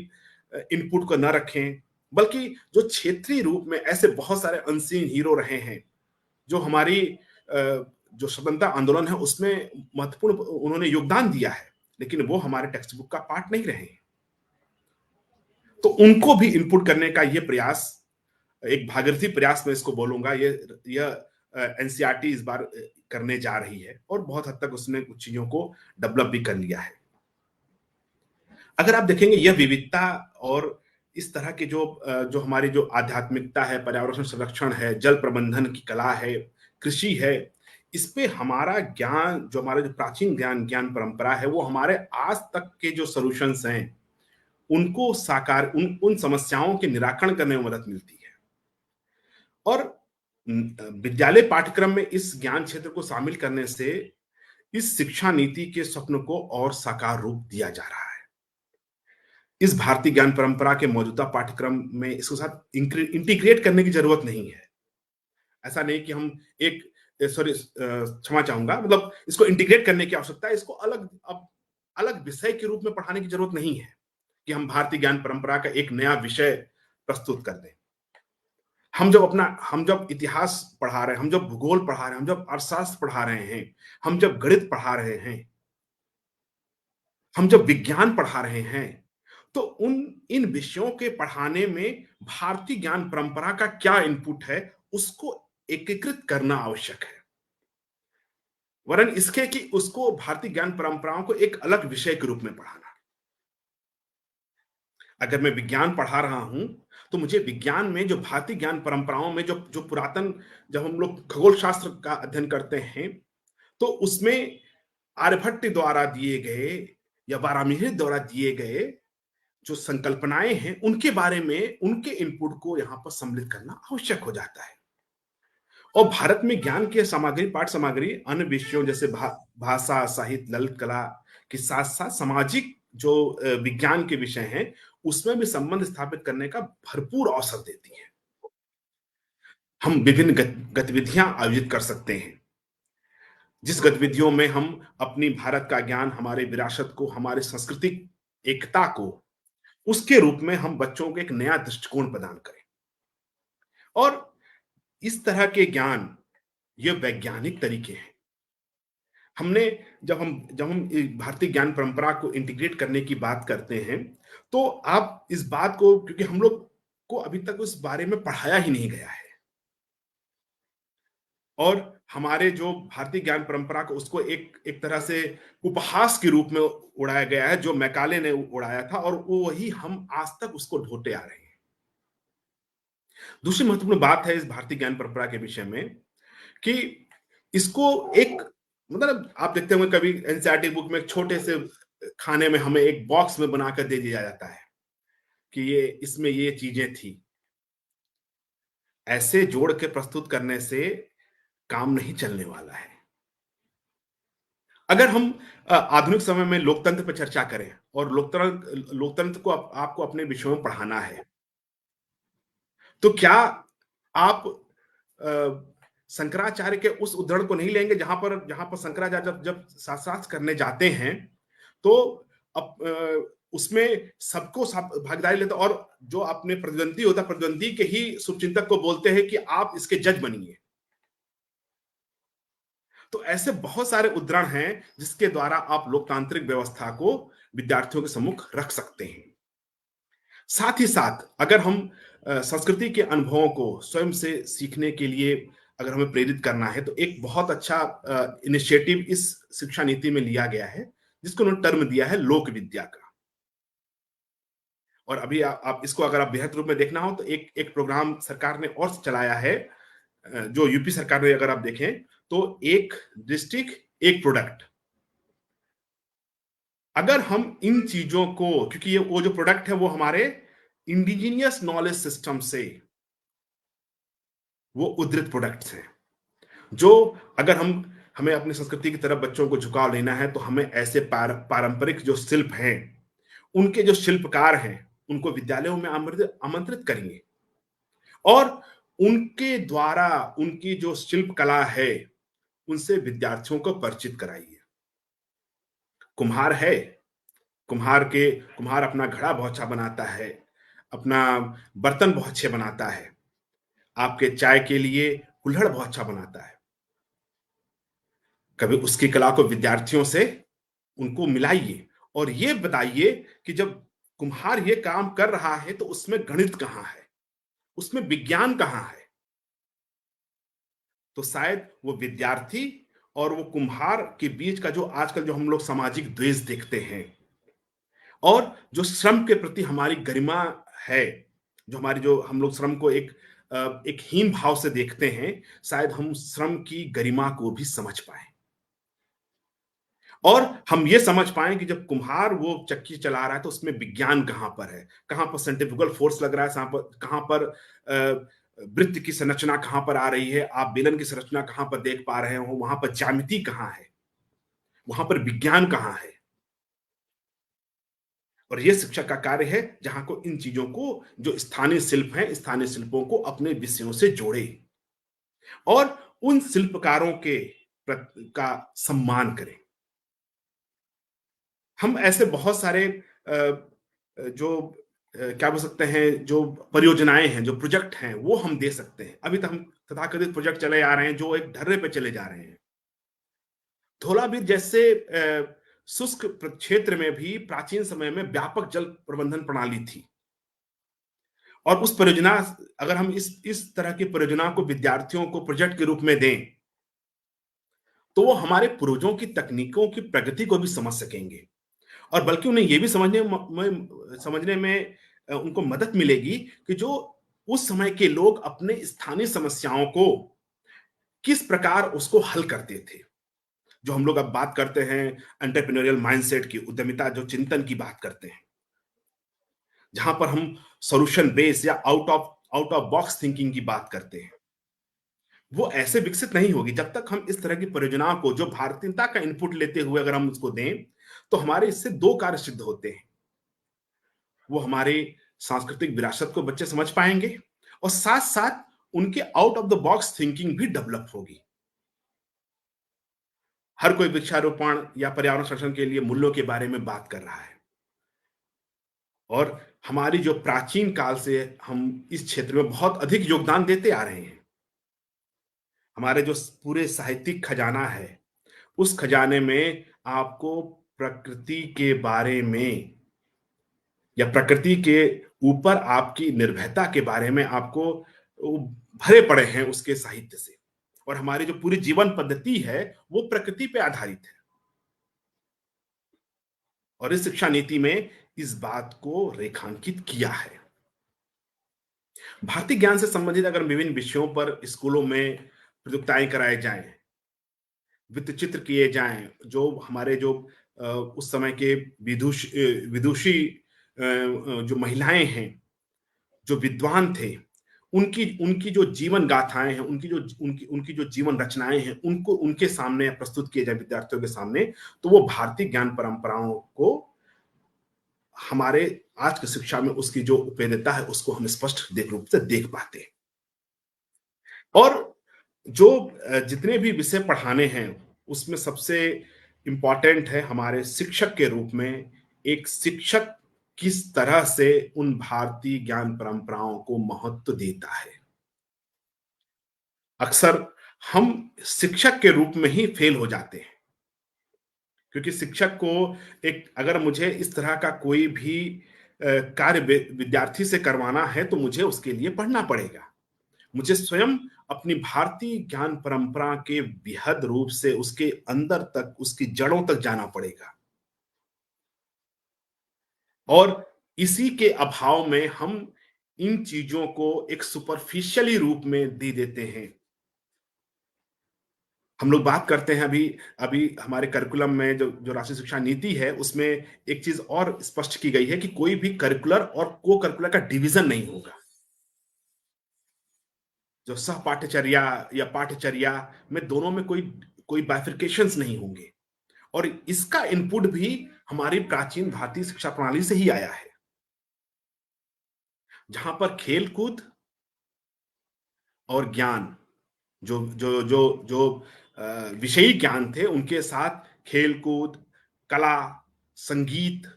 Speaker 2: इनपुट को न रखें, बल्कि जो क्षेत्रीय रूप में ऐसे बहुत सारे अनसीन हीरो रहे हैं जो हमारी जो स्वतंत्रता आंदोलन है उसमें महत्वपूर्ण उन्होंने योगदान दिया है, लेकिन वो हमारे टेक्स्ट बुक का पार्ट नहीं रहे। तो उनको भी इनपुट करने का ये प्रयास एक भागीरथी प्रयास में इसको बोलूंगा, यह एनसीईआरटी इस बार करने जा रही है और बहुत हद तक उसने कुछ चीजों को डेवलप भी कर लिया है। अगर आप देखेंगे यह विविधता और इस तरह के जो हमारी जो आध्यात्मिकता है, पर्यावरण संरक्षण है, जल प्रबंधन की कला है, कृषि है, इस पे हमारा ज्ञान, जो हमारा जो प्राचीन ज्ञान परंपरा है, वो हमारे आज तक के जो सॉल्यूशंस हैं उनको साकार, उन समस्याओं के निराकरण करने में मदद मिलती है। और विद्यालय पाठ्यक्रम में इस ज्ञान क्षेत्र को शामिल करने से इस शिक्षा नीति के स्वप्न को और साकार रूप दिया जा रहा है। इस भारतीय ज्ञान परंपरा के मौजूदा पाठ्यक्रम में इसके साथ इंटीग्रेट करने की जरूरत नहीं है। ऐसा नहीं कि हम एक सॉरी क्षमा चाहूंगा, मतलब इसको इंटीग्रेट करने की आवश्यकता है, इसको अलग विषय के रूप में पढ़ाने की जरूरत नहीं है कि हम भारतीय ज्ञान परंपरा का एक नया विषय प्रस्तुत कर दें। हम जब इतिहास पढ़ा रहे हैं, हम जब भूगोल पढ़ा रहे हैं, हम जब अर्थशास्त्र पढ़ा रहे हैं, हम जब गणित पढ़ा रहे हैं, हम जब विज्ञान पढ़ा रहे हैं, तो इन विषयों के पढ़ाने में भारतीय ज्ञान परंपरा का क्या इनपुट है उसको एकीकृत करना आवश्यक है, वरन इसके कि उसको भारतीय ज्ञान परंपराओं को एक अलग विषय के रूप में पढ़ाना। अगर मैं विज्ञान पढ़ा रहा हूं तो मुझे विज्ञान में जो भारतीय ज्ञान परंपराओं में जो पुरातन, जब हम लोग खगोल शास्त्र का अध्ययन करते हैं तो उसमें आर्यभट्ट द्वारा दिए गए या वारामिहिर द्वारा दिए गए जो संकल्पनाएं हैं उनके बारे में, उनके इनपुट को यहां पर सम्मिलित करना आवश्यक हो जाता है। और भारत में ज्ञान की सामग्री, पाठ सामग्री अन्य विषयों जैसे भाषा, साहित्य, ललित कला के साथ साथ सामाजिक जो विज्ञान के विषय हैं उसमें भी संबंध स्थापित करने का भरपूर अवसर देती है। हम विभिन्न गतिविधियां आयोजित कर सकते हैं, जिस गतिविधियों में हम अपनी भारत का ज्ञान, हमारे विरासत को, हमारे सांस्कृतिक एकता को, उसके रूप में हम बच्चों को एक नया दृष्टिकोण प्रदान करें। और इस तरह के ज्ञान, ये वैज्ञानिक तरीके हैं। जब हम भारतीय ज्ञान परंपरा को इंटीग्रेट करने की बात करते हैं तो आप इस बात को, क्योंकि हम लोग को अभी तक उस बारे में पढ़ाया ही नहीं गया है और हमारे जो भारतीय ज्ञान परंपरा को उसको एक तरह से उपहास के रूप में उड़ाया गया है, जो मैकाले ने उड़ाया था, और वो वही हम आज तक उसको ढोते आ रहे हैं। दूसरी महत्वपूर्ण बात है इस भारतीय ज्ञान परंपरा के विषय में कि इसको एक, मतलब आप देखते होंगे कभी एनसीईआरटी बुक में छोटे से खाने में हमें एक बॉक्स में बनाकर दे दिया जाता है कि ये इसमें ये चीजें थी। ऐसे जोड़ के प्रस्तुत करने से काम नहीं चलने वाला है। अगर हम आधुनिक समय में लोकतंत्र पर चर्चा करें और लोकतंत्र को आपको अपने विषयों में पढ़ाना है, तो क्या आप शंकराचार्य के उस उद्धरण को नहीं लेंगे जहां पर शंकराचार्य जब शास्त्रार्थ करने जाते हैं तो उसमें सबको भागीदारी लेते, और जो अपने प्रतिद्वंदी होता, प्रतिद्वंदी के ही शुभचिंतक को बोलते हैं कि आप इसके जज बनिए। तो ऐसे बहुत सारे उद्धरण हैं जिसके द्वारा आप लोकतांत्रिक व्यवस्था को विद्यार्थियों के सम्मुख रख सकते हैं। साथ ही साथ अगर हम संस्कृति के अनुभवों को स्वयं से सीखने के लिए अगर हमें प्रेरित करना है तो एक बहुत अच्छा इनिशिएटिव इस शिक्षा नीति में लिया गया है, जिसको उन्होंने टर्म दिया है लोक विद्या का। और अभी आप इसको अगर आप बेहतर रूप में देखना हो तो एक प्रोग्राम सरकार ने और चलाया है, जो यूपी सरकार ने अगर आप देखें तो एक डिस्ट्रिक्ट एक प्रोडक्ट। अगर हम इन चीजों को, क्योंकि वो जो प्रोडक्ट है वो हमारे इंडिजिनियस नॉलेज सिस्टम से वो उद्धृत प्रोडक्ट्स हैं, जो अगर हमें अपनी संस्कृति की तरफ बच्चों को झुकाव लेना है तो हमें ऐसे पारंपरिक जो शिल्प हैं, उनके जो शिल्पकार हैं उनको विद्यालयों में आमंत्रित करिए और उनके द्वारा उनकी जो शिल्प कला है उनसे विद्यार्थियों को परिचित कराइए। कुम्हार है, कुम्हार अपना घड़ा बहुत अच्छा बनाता है, अपना बर्तन बहुत अच्छे बनाता है, आपके चाय के लिए कुल्हड़ बहुत अच्छा बनाता है। कभी उसकी कला को विद्यार्थियों से उनको मिलाइए और ये बताइए कि जब कुम्हार ये काम कर रहा है तो उसमें गणित कहाँ है, उसमें विज्ञान कहाँ है? तो शायद वो विद्यार्थी और वो कुम्हार के बीच का जो आजकल जो हम लोग सामाजिक द्वेष देखते हैं और जो श्रम के प्रति हमारी गरिमा है, जो हमारी जो हम लोग श्रम को एक हीन भाव से देखते हैं, शायद हम श्रम की गरिमा को भी समझ पाएँ। और हम ये समझ पाएँ कि जब कुम्हार वो चक्की चला रहा है तो उसमें विज्ञान कहाँ पर है? कहाँ पर सेंट्रीफ्यूगल फोर्स लग रहा है? कहाँ पर वृत्त की संरचना कहाँ पर आ रही है? आप बेलन की संरचना कहाँ पर देख पा रहे हो? वहाँ पर ज्यामिति कहाँ है? वहाँ पर विज्ञान कहाँ है? और ये शिक्षक का कार्य है जहाँ को इन चीज़ों को जो स्थानीय शिल्प हैं, स्थानीय शिल्पों को अपने विषयों से जोड़े और उन शिल्पकारों के का सम्मान करें। हम ऐसे बहुत सारे जो क्या बोल सकते हैं, जो परियोजनाएँ हैं, जो प्रोजेक्ट हैं, वो हम दे सकते हैं। अभी तक हम तथाकथित प्रोजेक्ट चले आ रहे हैं, जो एक ढर्रे पे चले जा रहे हैं। धोलावीर जैसे शुष्क क्षेत्र में भी प्राचीन समय में व्यापक जल प्रबंधन प्रणाली थी और उस परियोजना अगर हम इस तरह की परियोजना को विद्यार्थियों को प्रोजेक्ट के रूप में दें, तो वो हमारे पूर्वजों की तकनीकों की प्रगति को भी समझ सकेंगे। और बल्कि उन्हें ये भी समझने में उनको मदद मिलेगी कि जो उस समय के लोग अपने स्थानीय समस्याओं को किस प्रकार उसको हल करते थे। जो हम लोग अब बात करते हैं एंटरप्रेन्योरियल माइंडसेट की, उद्यमिता जो चिंतन की बात करते हैं, जहां पर हम सॉल्यूशन बेस या आउट ऑफ बॉक्स थिंकिंग की बात करते हैं, वो ऐसे विकसित नहीं होगी जब तक हम इस तरह की परियोजनाओं को जो भारतीयता का इनपुट लेते हुए अगर हम उसको दें, तो हमारे इससे दो कार्य सिद्ध होते हैं। वो हमारे सांस्कृतिक विरासत को बच्चे समझ पाएंगे और साथ साथ उनके out of the box thinking भी डेवलप होगी। हर कोई वृक्षारोपण या पर्यावरण संरक्षण के लिए मूल्यों के बारे में बात कर रहा है और हमारी जो प्राचीन काल से हम इस क्षेत्र में बहुत अधिक योगदान देते आ रहे हैं। हमारे जो पूरे साहित्यिक खजाना है, उस खजाने में आपको प्रकृति के बारे में या प्रकृति के ऊपर आपकी निर्भयता के बारे में आपको भरे पड़े हैं उसके साहित्य से। और हमारी जो पूरी जीवन पद्धति है वो प्रकृति पे आधारित है और इस शिक्षा नीति में इस बात को रेखांकित किया है। भारतीय ज्ञान से संबंधित अगर विभिन्न विषयों पर स्कूलों में प्रतियोगिताएं कराए जाएं, वित्त चित्र किए जाएं, जो हमारे जो उस समय के विदुषी जो महिलाएं हैं, जो विद्वान थे, उनकी उनकी जो जीवन गाथाएं हैं, उनकी जो जीवन रचनाएं हैं, उनको उनके सामने प्रस्तुत किए जाए विद्यार्थियों के सामने, तो वो भारतीय ज्ञान परंपराओं को हमारे आज की शिक्षा में उसकी जो उपयोगिता है उसको हम स्पष्ट रूप से देख पाते हैं। और जो जितने भी विषय पढ़ाने हैं उसमें सबसे इंपॉर्टेंट है हमारे शिक्षक के रूप में एक शिक्षक किस तरह से उन भारतीय ज्ञान परंपराओं को महत्व देता है। अक्सर हम शिक्षक के रूप में ही फेल हो जाते हैं क्योंकि शिक्षक को एक अगर मुझे इस तरह का कोई भी कार्य विद्यार्थी से करवाना है तो मुझे उसके लिए पढ़ना पड़ेगा। मुझे स्वयं अपनी भारतीय ज्ञान परंपरा के बेहद रूप से उसके अंदर तक, उसकी जड़ों तक जाना पड़ेगा। और इसी के अभाव में हम इन चीजों को एक सुपरफिशियली रूप में दे देते हैं। हम लोग बात करते हैं अभी अभी हमारे करिकुलम में जो राष्ट्रीय शिक्षा नीति है उसमें एक चीज और स्पष्ट की गई है कि कोई भी करिकुलर और को करिकुलर का डिवीजन नहीं होगा। जो सह पाठ्यचर्या या पाठ्यचर्या में दोनों में कोई कोई बाइफिकेशंस नहीं होंगे और इसका इनपुट भी हमारी प्राचीन भारतीय शिक्षा प्रणाली से ही आया है, जहां पर खेल कूद और ज्ञान जो जो जो जो विषयी ज्ञान थे उनके साथ खेल कूद, कला, संगीत,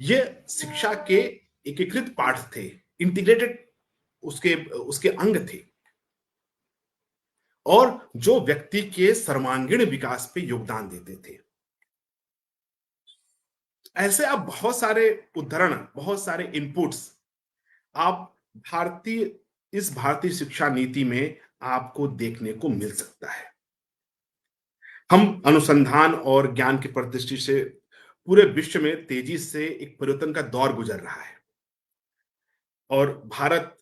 Speaker 2: ये शिक्षा के एकीकृत पाठ थे, इंटीग्रेटेड उसके उसके अंग थे और जो व्यक्ति के सर्वांगीण विकास पे योगदान देते थे। ऐसे आप बहुत सारे उदाहरण, बहुत सारे इनपुट्स आप भारतीय इस भारतीय शिक्षा नीति में आपको देखने को मिल सकता है। हम अनुसंधान और ज्ञान की परिदृष्टि से पूरे विश्व में तेजी से एक परिवर्तन का दौर गुजर रहा है और भारत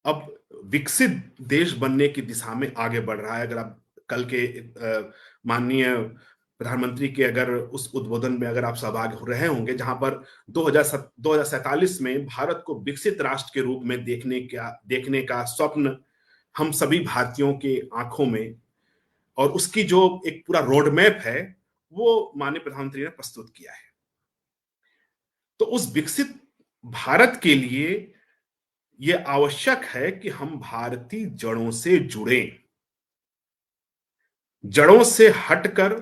Speaker 2: अब विकसित देश बनने की दिशा में आगे बढ़ रहा है। अगर आप कल के माननीय प्रधानमंत्री के अगर उस उद्बोधन में अगर आप सहभागी हो रहे होंगे, जहां पर 2047 में भारत को विकसित राष्ट्र के रूप में देखने का स्वप्न हम सभी भारतीयों के आंखों में, और उसकी जो एक पूरा रोड मैप है वो माननीय प्रधानमंत्री ने प्रस्तुत किया है। तो उस विकसित भारत के लिए यह आवश्यक है कि हम भारतीय जड़ों से जुड़ें। जड़ों से हटकर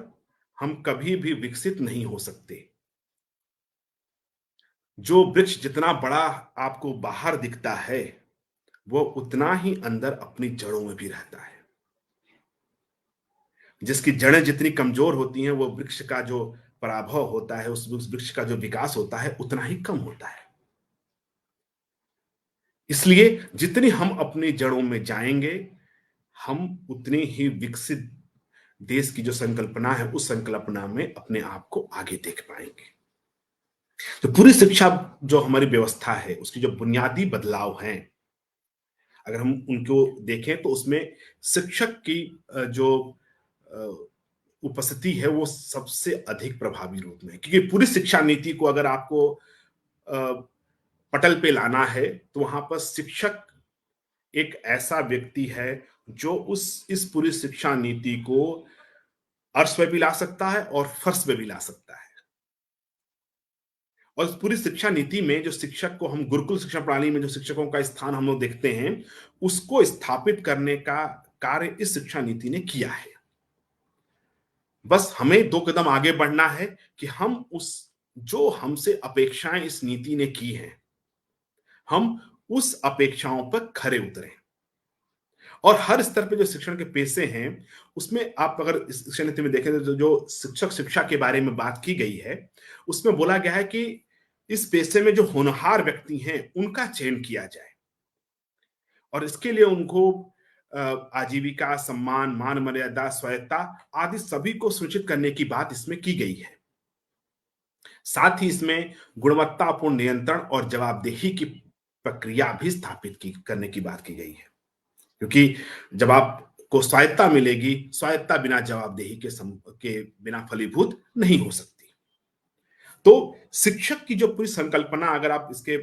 Speaker 2: हम कभी भी विकसित नहीं हो सकते। जो वृक्ष जितना बड़ा आपको बाहर दिखता है, वो उतना ही अंदर अपनी जड़ों में भी रहता है। जिसकी जड़ें जितनी कमजोर होती हैं, वो वृक्ष का जो पराभव होता है, उस वृक्ष का जो विकास होता है, उतना ही कम होता है। इसलिए जितनी हम अपनी जड़ों में जाएंगे, हम उतनी ही विकसित देश की जो संकल्पना है, उस संकल्पना में अपने आप को आगे देख पाएंगे। तो पूरी शिक्षा जो हमारी व्यवस्था है, उसकी जो बुनियादी बदलाव हैं, अगर हम उनको देखें तो उसमें शिक्षक की जो उपस्थिति है वो सबसे अधिक प्रभावी रूप में है। क्योंकि पूरी शिक्षा नीति को अगर आपको पटल पे लाना है, तो वहां पर शिक्षक एक ऐसा व्यक्ति है जो इस पूरी शिक्षा नीति को अर्श पे भी ला सकता है और फर्श पे भी ला सकता है। और इस पूरी शिक्षा नीति में जो शिक्षक को हम गुरुकुल शिक्षा प्रणाली में जो शिक्षकों का स्थान हम लोग देखते हैं, उसको स्थापित करने का कार्य इस शिक्षा नीति ने किया है। बस हमें 2 कदम आगे बढ़ना है कि हम जो हमसे अपेक्षाएं इस नीति ने की हैं, हम उस अपेक्षाओं पर खरे उतरें। और हर स्तर पे जो शिक्षण के पेशे हैं, उसमें आप अगर इस शिक्षा नीति में देखें तो जो शिक्षक शिक्षा के बारे में बात की गई है, उसमें बोला गया है कि इस पेशे में जो होनहार व्यक्ति हैं, उनका चयन किया जाए और इसके लिए उनको आजीविका, सम्मान, मान मर्यादा, स्वायत्ता आदि सभी को सुनिश्चित करने की बात इसमें की गई है। साथ ही इसमें गुणवत्तापूर्ण नियंत्रण और जवाबदेही की प्रक्रिया भी स्थापित करने की बात की गई है। क्योंकि जब आपको स्वायत्ता मिलेगी, स्वायत्ता बिना जवाबदेही के बिना फलीभूत नहीं हो सकती। तो शिक्षक की जो पूरी संकल्पना, अगर आप इसके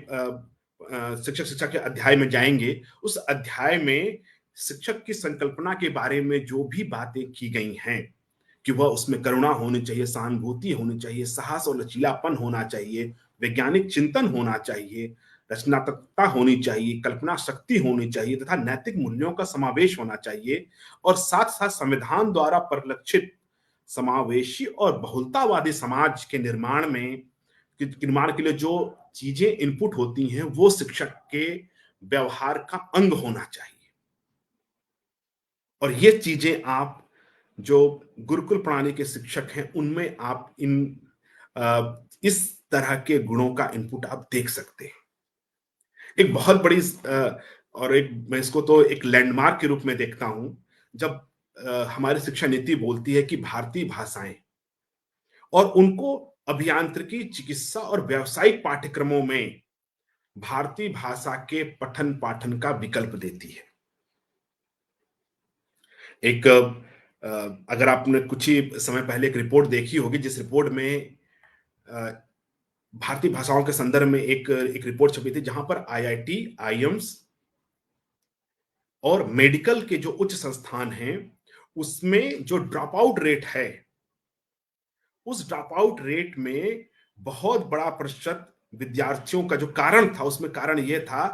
Speaker 2: शिक्षक शिक्षा के अध्याय में जाएंगे, उस अध्याय में शिक्षक की संकल्पना के बारे में जो भी बातें की गई हैं कि वह उसमें करुणा होनी चाहिए, सहानुभूति होनी चाहिए, साहस और लचीलापन होना चाहिए, वैज्ञानिक चिंतन होना चाहिए, रचनात्मकता होनी चाहिए, कल्पना शक्ति होनी चाहिए तथा नैतिक मूल्यों का समावेश होना चाहिए और साथ साथ संविधान द्वारा परिलक्षित समावेशी और बहुलतावादी समाज के निर्माण के लिए जो चीजें इनपुट होती हैं, वो शिक्षक के व्यवहार का अंग होना चाहिए। और ये चीजें आप जो गुरुकुल प्रणाली के शिक्षक हैं, उनमें आप इस तरह के गुणों का इनपुट आप देख सकते हैं। एक बहुत बड़ी और मैं इसको तो एक लैंडमार्क के रूप में देखता हूं, जब हमारी शिक्षा नीति बोलती है कि भारतीय भाषाएं, और उनको अभियांत्रिकी, चिकित्सा और व्यावसायिक पाठ्यक्रमों में भारतीय भाषा के पठन पाठन का विकल्प देती है। एक अगर आपने कुछ ही समय पहले एक रिपोर्ट देखी होगी, जिस रिपोर्ट में भारतीय भाषाओं के संदर्भ में एक रिपोर्ट छपी थी, जहां पर आईआईटी, आईएम्स और मेडिकल के जो उच्च संस्थान हैं, उसमें जो ड्रॉप आउट रेट है, उस ड्रॉप आउट रेट में बहुत बड़ा प्रतिशत विद्यार्थियों का जो कारण था, उसमें कारण यह था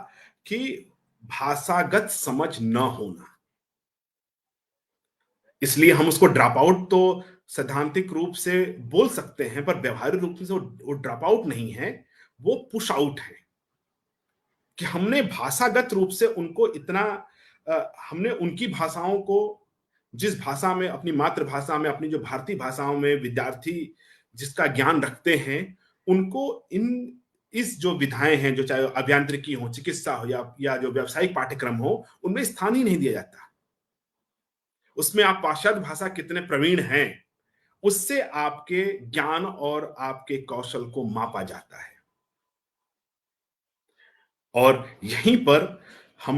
Speaker 2: कि भाषागत समझ न होना। इसलिए हम उसको ड्रॉप आउट तो सैद्धांतिक रूप से बोल सकते हैं, पर व्यवहारिक रूप से वो ड्रॉप आउट नहीं है, वो पुश आउट है कि हमने भाषागत रूप से उनको इतना हमने उनकी भाषाओं को, जिस भाषा में, अपनी मातृभाषा में, अपनी जो भारतीय भाषाओं में विद्यार्थी जिसका ज्ञान रखते हैं, उनको इन इस जो विधाएं हैं, जो चाहे अभियांत्रिकी हो, चिकित्सा हो या जो व्यावसायिक पाठ्यक्रम हो, उनमें स्थान ही नहीं दिया जाता। उसमें आप पाश्चात्य भाषा कितने प्रवीण हैं, उससे आपके ज्ञान और आपके कौशल को मापा जाता है। और यहीं पर हम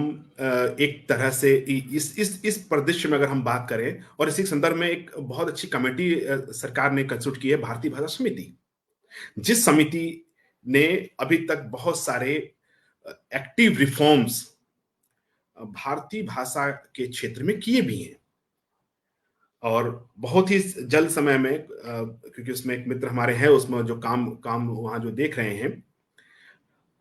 Speaker 2: एक तरह से इस परिदृश्य में अगर हम बात करें, और इसी संदर्भ में एक बहुत अच्छी कमेटी सरकार ने कंस्टिट्यूट की है, भारतीय भाषा समिति। जिस समिति ने अभी तक बहुत सारे एक्टिव रिफॉर्म्स भारतीय भाषा के क्षेत्र में किए भी हैं, और बहुत ही जल्द समय में, क्योंकि उसमें एक मित्र हमारे हैं, उसमें जो काम काम वहां जो देख रहे हैं,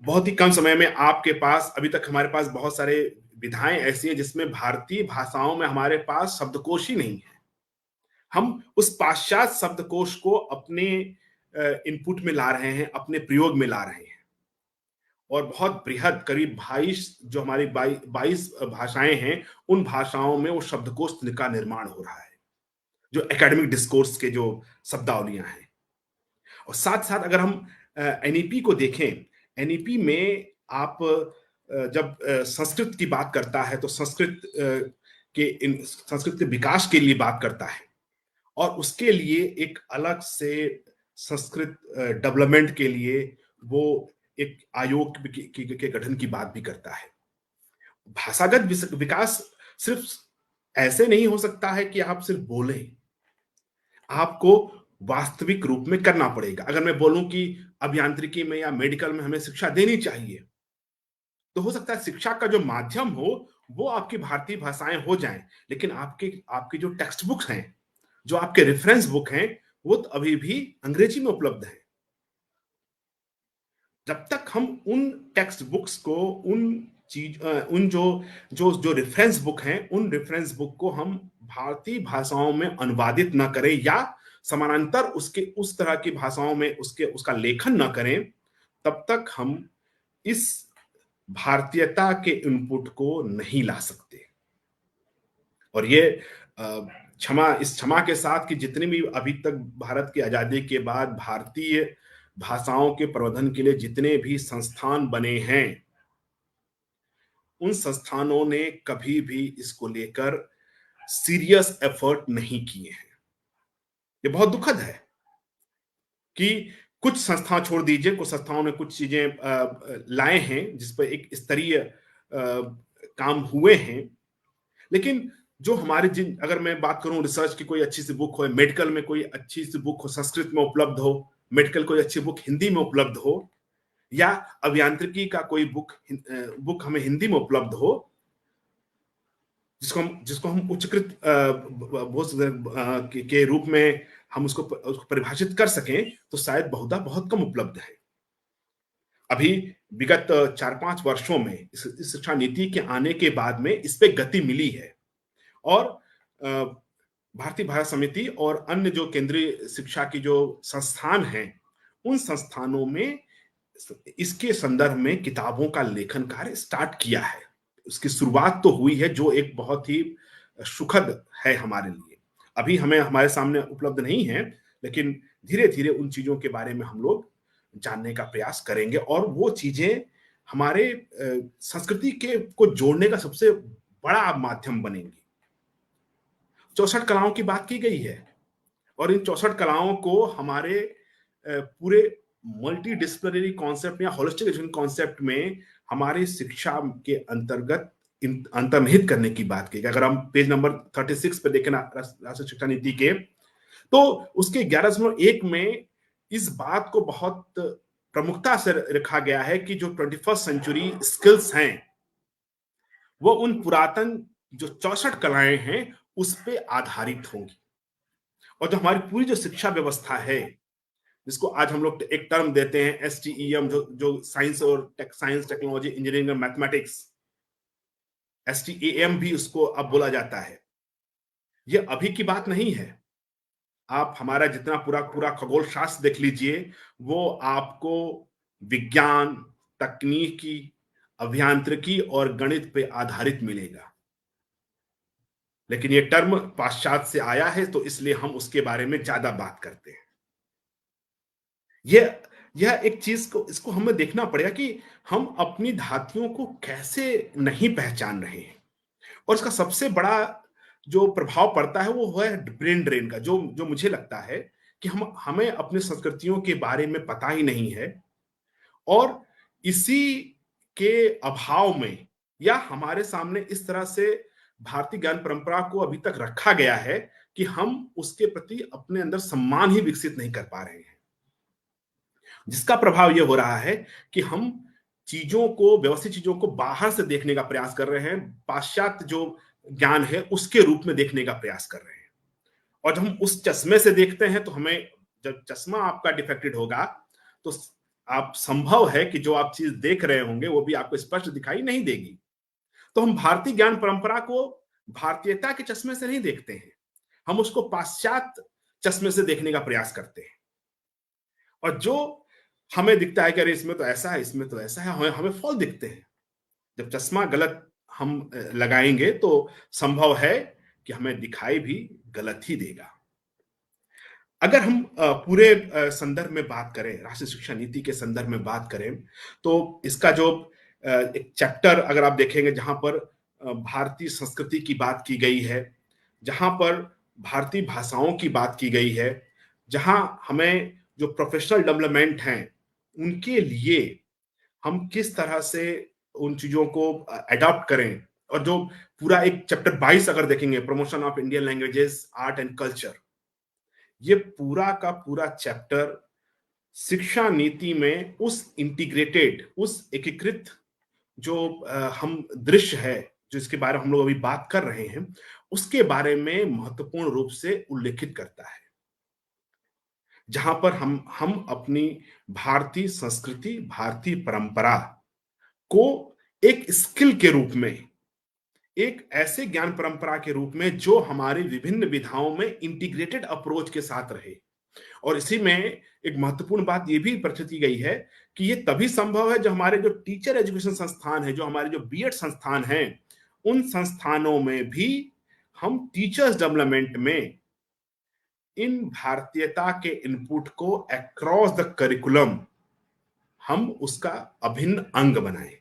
Speaker 2: बहुत ही कम समय में आपके पास, अभी तक हमारे पास बहुत सारे विधाएं ऐसी हैं जिसमें भारतीय भाषाओं में हमारे पास शब्दकोश ही नहीं है। हम उस पाश्चात्य शब्दकोश को अपने इनपुट में ला रहे हैं, अपने प्रयोग में ला रहे हैं, और बहुत बृहद, करीब 22 जो हमारी 22 भाषाएं हैं, उन भाषाओं में वो शब्दकोश का निर्माण हो रहा है, जो एकेडमिक डिस्कोर्स के जो शब्दावलियां हैं। और साथ साथ अगर हम एनईपी को देखें, एनईपी में आप जब संस्कृत की बात करता है तो संस्कृत के विकास के लिए बात करता है, और उसके लिए एक अलग से संस्कृत डेवलपमेंट के लिए वो एक आयोग के गठन की बात भी करता है। भाषागत विकास सिर्फ ऐसे नहीं हो सकता है कि आप सिर्फ बोलें, आपको वास्तविक रूप में करना पड़ेगा। अगर मैं बोलूं कि अभियांत्रिकी में या मेडिकल में हमें शिक्षा देनी चाहिए, तो हो सकता है शिक्षा का जो माध्यम हो वो आपकी भारतीय भाषाएं हो जाएं, लेकिन आपके आपके जो टेक्स्ट बुक्स हैं, जो आपके रेफरेंस बुक हैं, वो तो अभी भी अंग्रेजी में उपलब्ध है। जब तक हम उन टेक्स्ट बुक्स को, उन जो जो जो रेफरेंस बुक हैं, उन रेफरेंस बुक को हम भारतीय भाषाओं में अनुवादित ना करें, या समानांतर उसके उस तरह की भाषाओं में उसका लेखन ना करें, तब तक हम इस भारतीयता के इनपुट को नहीं ला सकते। और ये इस क्षमा के साथ कि जितने भी अभी तक भारत की आजादी के बाद भारतीय भाषाओं के प्रवर्धन के लिए जितने भी संस्थान बने हैं, उन संस्थानों ने कभी भी इसको लेकर सीरियस एफर्ट नहीं किए हैं। ये बहुत दुखद है कि कुछ संस्थान छोड़ दीजिए, कुछ संस्थाओं ने कुछ चीजें लाए हैं जिस पर एक स्तरीय काम हुए हैं, लेकिन जो हमारे अगर मैं बात करूं रिसर्च की, कोई अच्छी सी बुक हो, मेडिकल में कोई अच्छी सी बुक हो संस्कृत में उपलब्ध हो, मेडिकल कोई अच्छी बुक हिंदी में उपलब्ध हो, या अभियांत्रिकी का कोई बुक हमें हिंदी में उपलब्ध हो, जिसको हम उच्चकृत के रूप में हम उसको परिभाषित कर सकें, तो शायद बहुधा बहुत कम उपलब्ध है। अभी विगत 4-5 वर्षों में इस शिक्षा नीति के आने के बाद में इस पे गति मिली है, और भारतीय भाषा समिति और अन्य जो केंद्रीय शिक्षा की जो संस्थान हैं, उन संस्थानों में इसके संदर्भ में किताबों का लेखन कार्य स्टार्ट किया है। उसकी शुरुआत तो हुई है, जो एक बहुत ही सुखद है हमारे लिए। अभी हमारे सामने उपलब्ध नहीं है, लेकिन धीरे धीरे उन चीजों के बारे में हम लोग जानने का प्रयास करेंगे, और वो चीजें हमारे संस्कृति को जोड़ने का सबसे बड़ा माध्यम बनेंगी। 64 कलाओं की बात की गई है, और इन 64 कलाओं को हमारे पूरे मल्टी डिसिप्लिनरी कॉन्सेप्ट या होलिस्टिक एजुकेशन कॉन्सेप्ट में हमारी शिक्षा के अंतर्गत अंतर्निहित करने की बात की। अगर हम पेज नंबर 36 पे देखें राष्ट्रीय शिक्षा नीति के, तो उसके 11.1 में इस बात को बहुत प्रमुखता से रखा गया है कि जो 21st सेंचुरी स्किल्स हैं, वो उन पुरातन जो 64 कलाएं हैं उस पे आधारित होंगी। और जो हमारी पूरी जो शिक्षा व्यवस्था है, जिसको आज हम लोग एक टर्म देते हैं STEM, जो साइंस और साइंस, टेक्नोलॉजी, इंजीनियरिंग और मैथमेटिक्स, STEM भी उसको अब बोला जाता है। ये अभी की बात नहीं है। आप हमारा जितना पूरा पूरा खगोल शास्त्र देख लीजिए, वो आपको विज्ञान, तकनीकी, अभियांत्रिकी और गणित पे आधारित मिलेगा। लेकिन ये टर्म पाश्चात्य से आया है, तो इसलिए हम उसके बारे में ज्यादा बात करते हैं। यह एक चीज को इसको हमें देखना पड़ेगा कि हम अपनी धातियों को कैसे नहीं पहचान रहे हैं। और इसका सबसे बड़ा जो प्रभाव पड़ता है वो है ब्रेन ड्रेन का, जो जो मुझे लगता है कि हमें अपनी संस्कृतियों के बारे में पता ही नहीं है, और इसी के अभाव में या हमारे सामने इस तरह से भारतीय ज्ञान परंपरा को अभी तक रखा गया है कि हम उसके प्रति अपने अंदर सम्मान ही विकसित नहीं कर पा रहे हैं, जिसका प्रभाव यह हो रहा है कि हम चीजों को, व्यवस्थित चीजों को बाहर से देखने का प्रयास कर रहे हैं, पाश्चात्य जो ज्ञान है उसके रूप में देखने का प्रयास कर रहे हैं। और जब हम उस चश्मे से देखते हैं तो हमें, जब चश्मा आपका डिफेक्टेड होगा तो आप, संभव है कि जो आप चीज देख रहे होंगे वो भी आपको स्पष्ट दिखाई नहीं देगी। तो हम भारतीय ज्ञान परंपरा को भारतीयता के चश्मे से नहीं देखते हैं, हम उसको पाश्चात्य चश्मे से देखने का प्रयास करते हैं। और जो हमें दिखता है कि अरे इसमें तो ऐसा है, इसमें तो ऐसा है, हमें हमें फॉल दिखते हैं। जब चश्मा गलत हम लगाएंगे तो संभव है कि हमें दिखाई भी गलत ही देगा। अगर हम पूरे संदर्भ में बात करें, राष्ट्रीय शिक्षा नीति के संदर्भ में बात करें, तो इसका जो एक चैप्टर अगर आप देखेंगे जहां पर भारतीय संस्कृति की बात की गई है, जहां पर भारतीय भाषाओं की बात की गई है, जहां हमें जो प्रोफेशनल डेवलपमेंट हैं उनके लिए हम किस तरह से उन चीजों को अडॉप्ट करें, और जो पूरा एक चैप्टर 22 अगर देखेंगे, promotion of Indian languages, art and culture, ये पूरा का पूरा चैप्टर शिक्षा नीति में उस इंटीग्रेटेड, उस एकीकृत जो हम दृश्य है, जो इसके बारे में हम लोग अभी बात कर रहे हैं, उसके बारे में महत्वपूर्ण रूप से उल्लेखित करता है, जहां पर हम अपनी भारतीय संस्कृति, भारतीय परंपरा को एक स्किल के रूप में, एक ऐसे ज्ञान परंपरा के रूप में जो हमारी विभिन्न विधाओं में इंटीग्रेटेड अप्रोच के साथ रहे। और इसी में एक महत्वपूर्ण बात यह भी प्रकट की गई है कि ये तभी संभव है जब हमारे जो टीचर एजुकेशन संस्थान है, जो हमारे जो बीएड संस्थान हैं, उन संस्थानों में भी हम टीचर्स डेवलपमेंट में इन भारतीयता के इनपुट को अक्रॉस द करिकुलम हम उसका अभिन्न अंग बनाएं।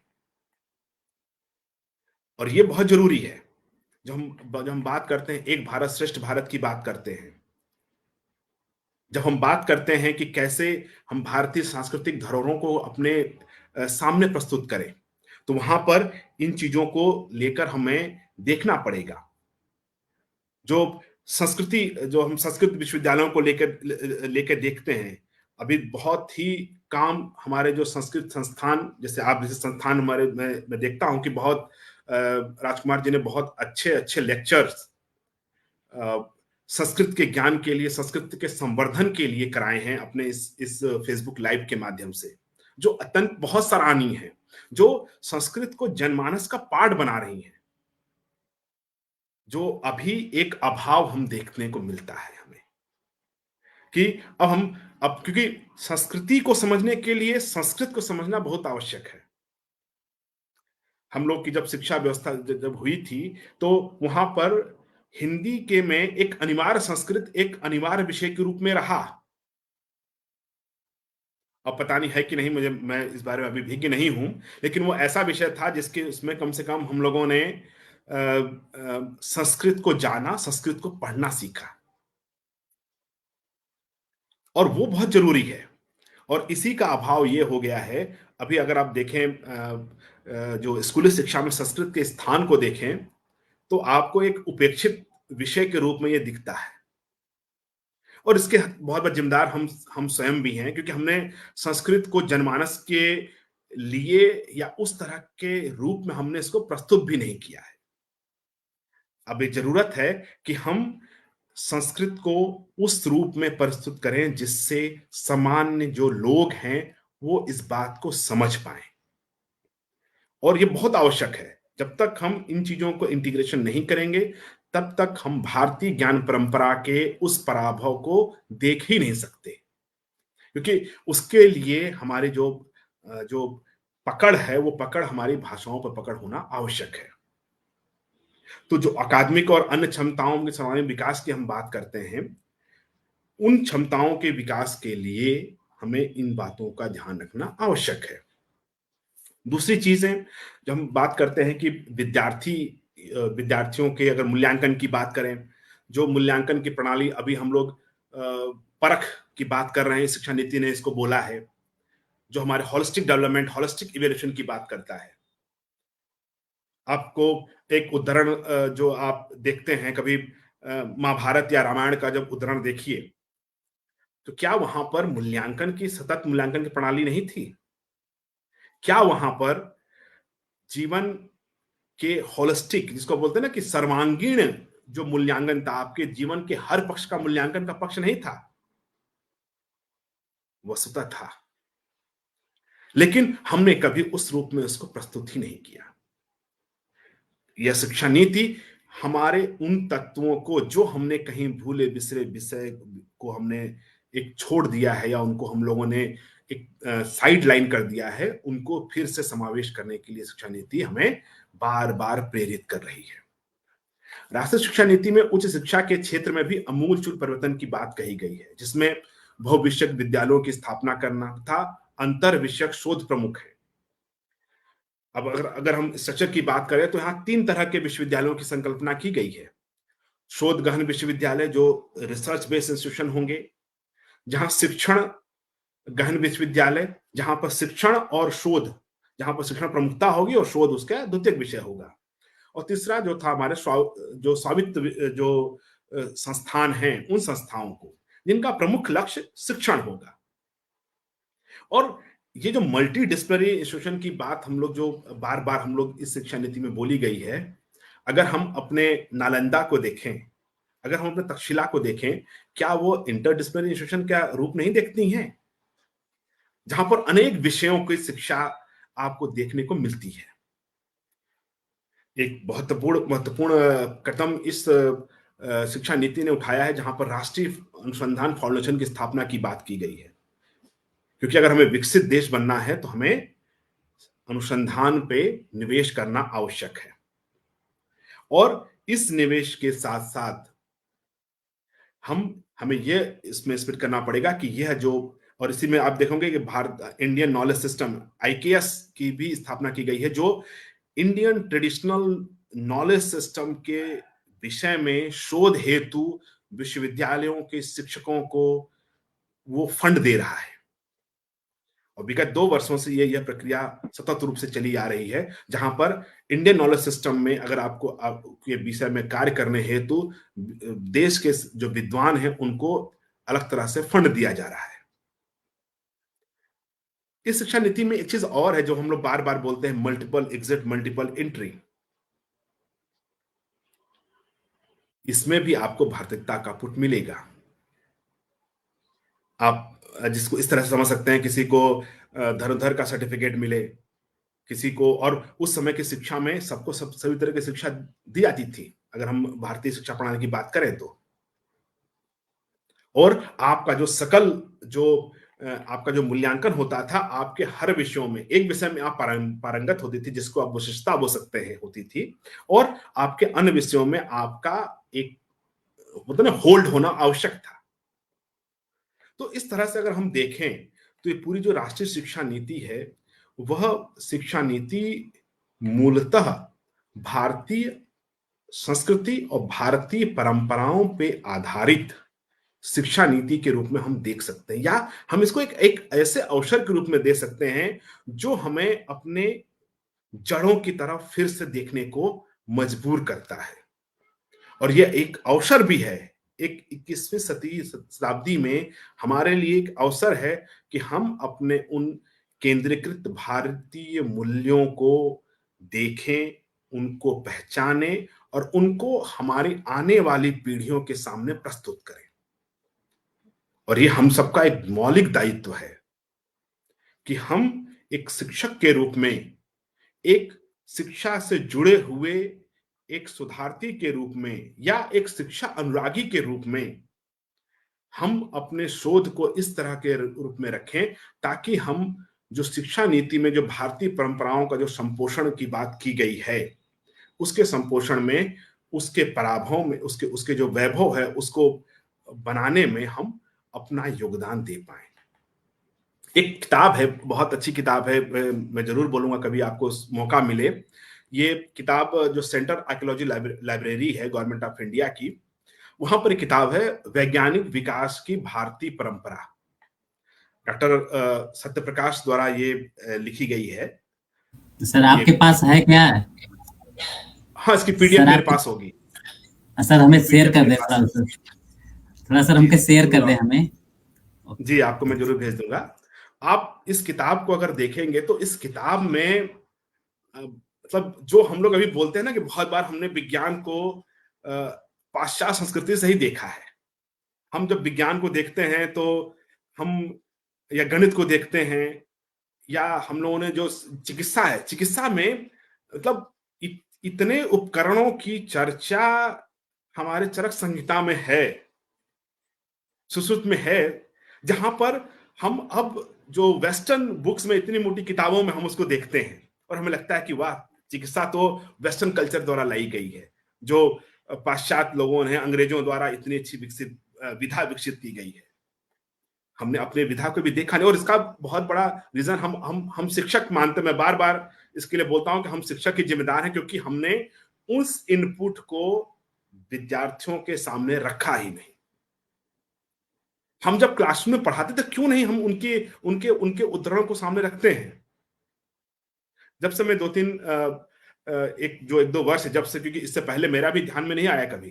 Speaker 2: और ये बहुत जरूरी है। जब हम बात करते हैं एक भारत श्रेष्ठ भारत की बात करते हैं, जब हम बात करते हैं कि कैसे हम भारतीय सांस्कृतिक धरोहरों को अपने सामने प्रस्तुत करें, तो वहां पर इन चीजों को लेकर हमें देखना पड़ेगा। जो संस्कृति, जो हम संस्कृत विश्वविद्यालयों को लेकर देखते हैं, अभी बहुत ही काम हमारे जो संस्कृत संस्थान, जैसे आप जैसे संस्थान हमारे, मैं देखता हूं कि बहुत राजकुमार जी ने बहुत अच्छे अच्छे लेक्चर्स संस्कृत के ज्ञान के लिए, संस्कृत के संवर्धन के लिए कराए हैं अपने इस फेसबुक लाइव के माध्यम से, जो अत्यंत बहुत सराहनीय है, जो संस्कृत को जनमानस का पार्ट बना रही हैं, जो अभी एक अभाव हम देखने को मिलता है हमें, कि अब क्योंकि संस्कृति को समझने के लिए संस्कृत को समझना बहुत आवश्यक है। हम लोग की जब शिक्षा व्यवस्था जब हुई थी, तो वहां पर हिंदी के में एक अनिवार्य, संस्कृत एक अनिवार्य विषय के रूप में रहा। अब पता नहीं है कि नहीं, मैं इस बारे में अभी विज्ञ नहीं हूं, लेकिन वो ऐसा विषय था जिसके उसमें कम से कम हम लोगों ने संस्कृत को जाना, संस्कृत को पढ़ना सीखा, और वो बहुत जरूरी है। और इसी का अभाव ये हो गया है, अभी अगर आप देखें जो स्कूली शिक्षा में संस्कृत के स्थान को देखें, तो आपको एक उपेक्षित विषय के रूप में ये दिखता है। और इसके बहुत बड़े जिम्मेदार हम स्वयं भी हैं, क्योंकि हमने संस्कृत को जनमानस के लिए या उस तरह के रूप में हमने इसको प्रस्तुत भी नहीं किया है। अब ये जरूरत है कि हम संस्कृत को उस रूप में प्रस्तुत करें जिससे सामान्य जो लोग हैं वो इस बात को समझ पाए। और ये बहुत आवश्यक है। जब तक हम इन चीजों को इंटीग्रेशन नहीं करेंगे, तब तक हम भारतीय ज्ञान परंपरा के उस पराभव को देख ही नहीं सकते, क्योंकि उसके लिए हमारी जो जो पकड़ है, वो पकड़ हमारी भाषाओं पर पकड़ होना आवश्यक है। तो जो अकादमिक और अन्य क्षमताओं के सर्वांगीण विकास की हम बात करते हैं, उन क्षमताओं के विकास के लिए हमें इन बातों का ध्यान रखना आवश्यक है। दूसरी चीज है, जब हम बात करते हैं कि विद्यार्थियों के अगर मूल्यांकन की बात करें, जो मूल्यांकन की प्रणाली अभी हम लोग परख की बात कर रहे हैं, शिक्षा नीति ने इसको बोला है, जो हमारे होलिस्टिक डेवलपमेंट, होलिस्टिक इवैल्यूएशन की बात करता है। आपको एक उदाहरण जो आप देखते हैं कभी, महाभारत या रामायण का जब उदाहरण देखिए, तो क्या वहां पर मूल्यांकन की, सतत मूल्यांकन की प्रणाली नहीं थी? क्या वहां पर जीवन के होलिस्टिक, जिसको बोलते हैं ना कि सर्वांगीण जो मूल्यांकन था, आपके जीवन के हर पक्ष का मूल्यांकन का पक्ष नहीं था? वस्तुतः था, लेकिन हमने कभी उस रूप में उसको प्रस्तुत ही नहीं किया। यह शिक्षा नीति हमारे उन तत्वों को, जो हमने कहीं भूले बिसरे विषय को हमने एक छोड़ दिया है, या उनको हम लोगों ने एक साइड लाइन कर दिया है, उनको फिर से समावेश करने के लिए शिक्षा नीति हमें बार बार प्रेरित कर रही है। राष्ट्रीय शिक्षा नीति में उच्च शिक्षा के क्षेत्र में भी अमूलचूल परिवर्तन की बात कही गई है, जिसमें बहुविषयक विद्यालयों की स्थापना करना तथा अंतर विषयक शोध प्रमुख है। अब अगर हम स्ट्रक्चर की बात करें, तो यहाँ 3 तरह के विश्वविद्यालयों की संकल्पना की गई है। शोध गहन विश्वविद्यालय, जो रिसर्च बेस्ड इंस्टीट्यूशन होंगे, जहां शिक्षण गहन विश्वविद्यालय, जहां पर शिक्षण और शोध, जहां पर शिक्षण प्रमुखता होगी और शोध उसका द्वितीयक विषय होगा। और तीसरा जो था हमारे जो स्वामित्व जो संस्थान हैं, उन संस्थाओं को जिनका प्रमुख लक्ष्य शिक्षण होगा। और ये जो मल्टी डिसिप्लिनरी इंस्टीट्यूशन की बात हम लोग, जो बार बार हम लोग इस शिक्षा नीति में बोली गई है, अगर हम अपने नालंदा को देखें, अगर हम अपने तक्षशिला को देखें, क्या वो इंटरडिसिप्लिनरी इंस्टीट्यूशन का रूप नहीं देखती हैं, जहां पर अनेक विषयों की शिक्षा आपको देखने को मिलती है? एक महत्वपूर्ण कदम इस शिक्षा नीति ने उठाया है, जहां पर राष्ट्रीय अनुसंधान फाउंडेशन की स्थापना की बात की गई है। क्योंकि अगर हमें विकसित देश बनना है, तो हमें अनुसंधान पे निवेश करना आवश्यक है। और इस निवेश के साथ साथ हमें यह इसमें स्पष्ट करना पड़ेगा कि यह जो, और इसी में आप देखोगे कि Bharat Indian knowledge system IKS की भी स्थापना की गई है, जो इंडियन ट्रेडिशनल नॉलेज सिस्टम के विषय में शोध हेतु विश्वविद्यालयों के शिक्षकों को वो फंड दे रहा है। और विगत 2 वर्षों से यह प्रक्रिया सतत रूप से चली आ रही है, जहां पर इंडियन नॉलेज सिस्टम में अगर आपको आपके विषय में कार्य करने हेतु देश के जो विद्वान हैं, उनको अलग तरह से फंड दिया जा रहा है। इस शिक्षा नीति में एक चीज और है, जो हम लोग बार बार बोलते हैं, मल्टीपल एग्जिट मल्टीपल एंट्री। इसमें भी आपको भारतीयता का पुट मिलेगा। आप जिसको इस तरह से समझ सकते हैं, किसी को धनुर्धर का सर्टिफिकेट मिले, किसी को, और उस समय की शिक्षा में सबको सभी तरह की शिक्षा दी जाती थी, अगर हम भारतीय शिक्षा प्रणाली की बात करें तो। और आपका जो सकल आपका जो मूल्यांकन होता था, आपके हर विषयों में, एक विषय में आप पारंगत होती थी, जिसको आप विशिष्टता बोल सकते हैं, होती थी, और आपके अन्य विषयों में आपका एक मतलब ना होल्ड होना आवश्यक था। तो इस तरह से अगर हम देखें, तो ये पूरी जो राष्ट्रीय शिक्षा नीति है, वह शिक्षा नीति मूलतः भारतीय संस्कृति और भारतीय परंपराओं पे आधारित शिक्षा नीति के रूप में हम देख सकते हैं, या हम इसको एक ऐसे अवसर के रूप में दे सकते हैं, जो हमें अपने जड़ों की तरफ फिर से देखने को मजबूर करता है। और यह एक अवसर भी है, एक 21वीं शताब्दी में हमारे लिए एक अवसर है कि हम अपने उन केंद्रीकृत भारतीय मूल्यों को देखें, उनको पहचाने, और उनको हमारी आने वाली पीढ़ियों के सामने प्रस्तुत करें। और ये हम सबका एक मौलिक दायित्व है कि हम एक शिक्षक के रूप में, एक शिक्षा से जुड़े हुए एक सुधार्थी के रूप में, या एक शिक्षा अनुरागी के रूप में, हम अपने शोध को इस तरह के रूप में रखें, ताकि हम जो शिक्षा नीति में जो भारतीय परंपराओं का जो संपोषण की बात की गई है, उसके संपोषण में, उसके पराभव में, उसके जो वैभव है, उसको बनाने में हम अपना योगदान दे पाए। एक किताब है, बहुत अच्छी किताब है, मैं जरूर बोलूंगा कभी आपको मौका मिले। ये किताब जो सेंटर आर्कियोलॉजी लाइब्रेरी है गवर्नमेंट ऑफ इंडिया की, वहां पर एक किताब है वैज्ञानिक विकास की भारतीय परंपरा। डॉक्टर सत्यप्रकाश द्वारा ये लिखी गई है।
Speaker 1: तो सर
Speaker 2: ये
Speaker 1: आपके पास है क्या?
Speaker 2: हाँ, इसकी
Speaker 1: सर
Speaker 2: पीडीएफ मेरे
Speaker 1: आपके,
Speaker 2: पास होगी।
Speaker 1: सर हमें
Speaker 2: इसकी
Speaker 1: शेयर
Speaker 2: पीडीएफ
Speaker 1: कर
Speaker 2: मेरे
Speaker 1: दे
Speaker 2: पास
Speaker 1: थोड़ा
Speaker 2: होगी।
Speaker 1: सर, थोड़ा सर
Speaker 2: जी
Speaker 1: हमके शेयर कर
Speaker 2: तो
Speaker 1: दे हमें।
Speaker 2: जी, आपको मैं जरूर भेज दूंगा। आप इस किताब को अगर देखेंगे तो इस किताब में मतलब जो हम लोग अभी बोलते हैं ना कि बहुत बार हमने विज्ञान को पाश्चात्य संस्कृति से ही देखा है। हम जब विज्ञान को देखते हैं तो हम, या गणित को देखते हैं, या हम लोगों ने जो चिकित्सा है, चिकित्सा में मतलब इतने उपकरणों की चर्चा हमारे चरक संहिता में है, सुश्रुत में है, जहां पर हम अब जो वेस्टर्न बुक्स में इतनी मोटी किताबों में हम उसको देखते हैं और हमें लगता है कि वाह, चिकित्सा तो वेस्टर्न कल्चर द्वारा लाई गई है, जो पाश्चात्य लोगों ने, अंग्रेजों द्वारा इतनी अच्छी विकसित विधा विकसित की गई है। हमने अपने विधा को भी देखा नहीं, और इसका बहुत बड़ा रीजन हम शिक्षक मानते हैं। मैं बार बार इसके लिए बोलता हूं कि हम शिक्षक की जिम्मेदार हैं, क्योंकि हमने उस इनपुट को विद्यार्थियों के सामने रखा ही नहीं। हम जब क्लासरूम में पढ़ाते तो क्यों नहीं हम उनके उनके उनके उदाहरण को सामने रखते हैं। जब से मैं एक दो वर्ष, जब से, क्योंकि इससे पहले मेरा भी ध्यान में नहीं आया कभी,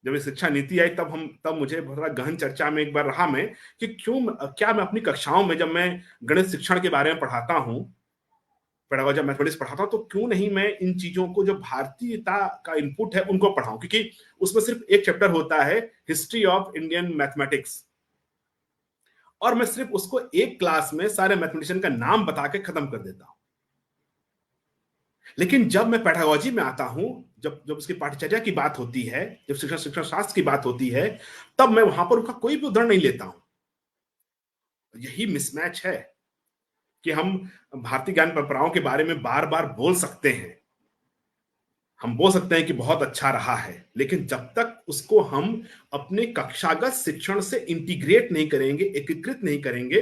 Speaker 2: जब ये शिक्षा नीति आई तब मुझे बड़ा गहन चर्चा में एक बार रहा मैं कि क्या मैं अपनी कक्षाओं में जब मैं गणित शिक्षण के बारे में पढ़ाता हूं, पेडागोजी ऑफ मैथमेटिक्स पढ़ाता हूं, तो क्यों नहीं मैं इन चीजों को, जो भारतीयता का इनपुट है, उनको पढ़ाऊं। क्योंकि उसमें सिर्फ एक चैप्टर होता है, हिस्ट्री ऑफ इंडियन मैथमेटिक्स, और मैं सिर्फ उसको एक क्लास में सारे मैथमेटिशियन का नाम बता के खत्म कर देता हूं। लेकिन जब मैं पेडागोजी में आता हूं, जब जब उसकी पाठ्यचर्या की बात होती है, जब शिक्षण शिक्षण शास्त्र की बात होती है, तब मैं वहां पर उनका कोई भी उदाहरण नहीं लेता हूं। यही मिसमैच है कि हम भारतीय ज्ञान परंपराओं के बारे में बार बार बोल सकते हैं, हम बोल सकते हैं कि बहुत अच्छा रहा है, लेकिन जब तक उसको हम अपने कक्षागत शिक्षण से इंटीग्रेट नहीं करेंगे, एकीकृत नहीं करेंगे,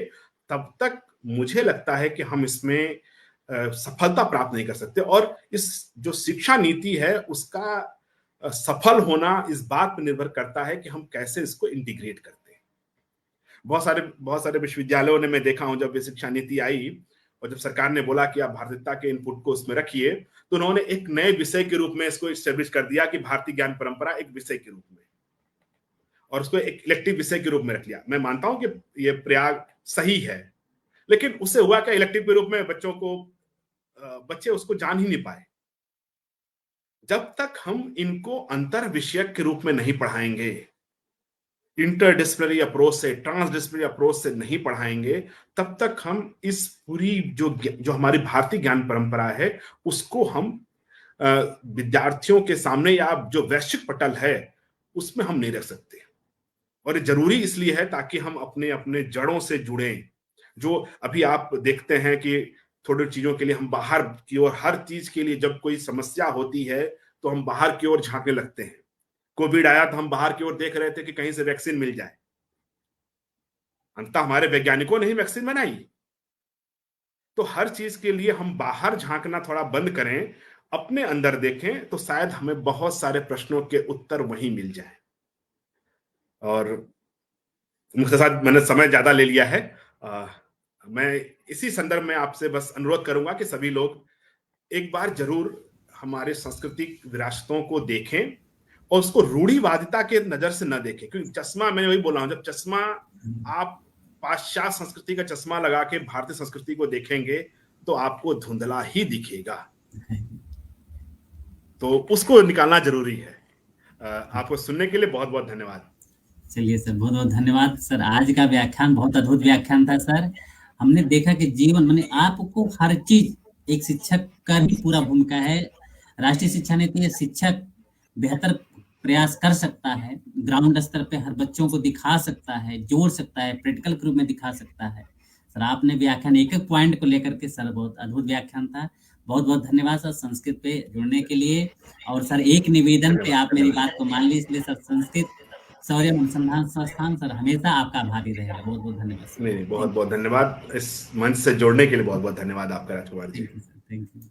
Speaker 2: तब तक मुझे लगता है कि हम इसमें सफलता प्राप्त नहीं कर सकते। और इस जो शिक्षा नीति है उसका सफल होना इस बात पर निर्भर करता है कि हम कैसे इसको इंटीग्रेट करते हैं। बहुत सारे विश्वविद्यालयों ने, मैं देखा हूं, जब ये शिक्षा नीति आई और जब सरकार ने बोला कि आप भारतीयता के इनपुट को उसमें रखिए, तो उन्होंने एक नए विषय के रूप में इसको इस्टेब्लिश कर दिया कि भारतीय ज्ञान परंपरा एक विषय के रूप में, और उसको एक इलेक्टिव विषय के रूप में रख लिया। मैं मानता हूं कि ये प्रयाग सही है, लेकिन उससे हुआ क्या, इलेक्टिव के रूप में बच्चे उसको जान ही नहीं पाए। जब तक हम इनको अंतर विषयक के रूप में नहीं पढ़ाएंगे, इंटरडिसिप्लिनरी अप्रोच से, ट्रांसडिसिप्लिनरी अप्रोच से नहीं पढ़ाएंगे, तब तक हम इस पूरी जो हमारी भारतीय ज्ञान परंपरा है उसको हम विद्यार्थियों के सामने, या जो वैश्विक पटल है उसमें हम नहीं रख सकते। और ये जरूरी इसलिए है ताकि हम अपने अपने जड़ों से जुड़ें। जो अभी आप देखते हैं कि थोड़ी चीजों के लिए हम बाहर की ओर, हर चीज के लिए जब कोई समस्या होती है तो हम बाहर की ओर झांकने लगते हैं। कोविड आया तो हम बाहर की ओर देख रहे थे कि कहीं से वैक्सीन मिल जाए। अंततः हमारे वैज्ञानिकों ने ही वैक्सीन बनाई। तो हर चीज के लिए हम बाहर झांकना थोड़ा बंद करें, अपने अंदर देखें, तो शायद हमें बहुत सारे प्रश्नों के उत्तर वहीं मिल जाए। और मुझे साथ मैंने समय ज्यादा ले लिया है। मैं इसी संदर्भ में आपसे बस अनुरोध करूंगा कि सभी लोग एक बार जरूर हमारे सांस्कृतिक विरासतों को देखें, और उसको रूढ़िवादिता के नजर से न देखें। क्योंकि चश्मा, मैं वही बोल रहा हूं, जब चश्मा आप पाश्चात्य संस्कृति का चश्मा लगा के भारतीय संस्कृति को देखेंगे तो आपको धुंधला ही दिखेगा। तो उसको निकालना जरूरी है। आपको सुनने के लिए बहुत बहुत धन्यवाद।
Speaker 1: चलिए सर, बहुत बहुत धन्यवाद सर। आज का व्याख्यान बहुत अद्भुत व्याख्यान था सर। हमने देखा कि जीवन माने आपको हर चीज, एक शिक्षक का ही पूरा भूमिका है। राष्ट्रीय शिक्षा नीति है, शिक्षक बेहतर प्रयास कर सकता है, ग्राउंड स्तर पे हर बच्चों को दिखा सकता है, जोड़ सकता है, प्रैक्टिकल के रूप में दिखा सकता है। सर आपने व्याख्यान एक एक पॉइंट को लेकर के, सर बहुत अद्भुत व्याख्यान था। बहुत बहुत धन्यवाद सर संस्कृत पे जुड़ने के लिए। और सर एक निवेदन पे आप मेरी बात को मान ली, इसलिए सर संस्कृत शौर्य अनुसंधान संस्थान सर हमेशा आपका आभारी रहेगा। बहुत बहुत धन्यवाद सर।
Speaker 2: नहीं, बहुत बहुत धन्यवाद। इस मंच से जोड़ने के लिए बहुत बहुत धन्यवाद आपका Rajkumar ji.
Speaker 1: Thank you sir, thank you.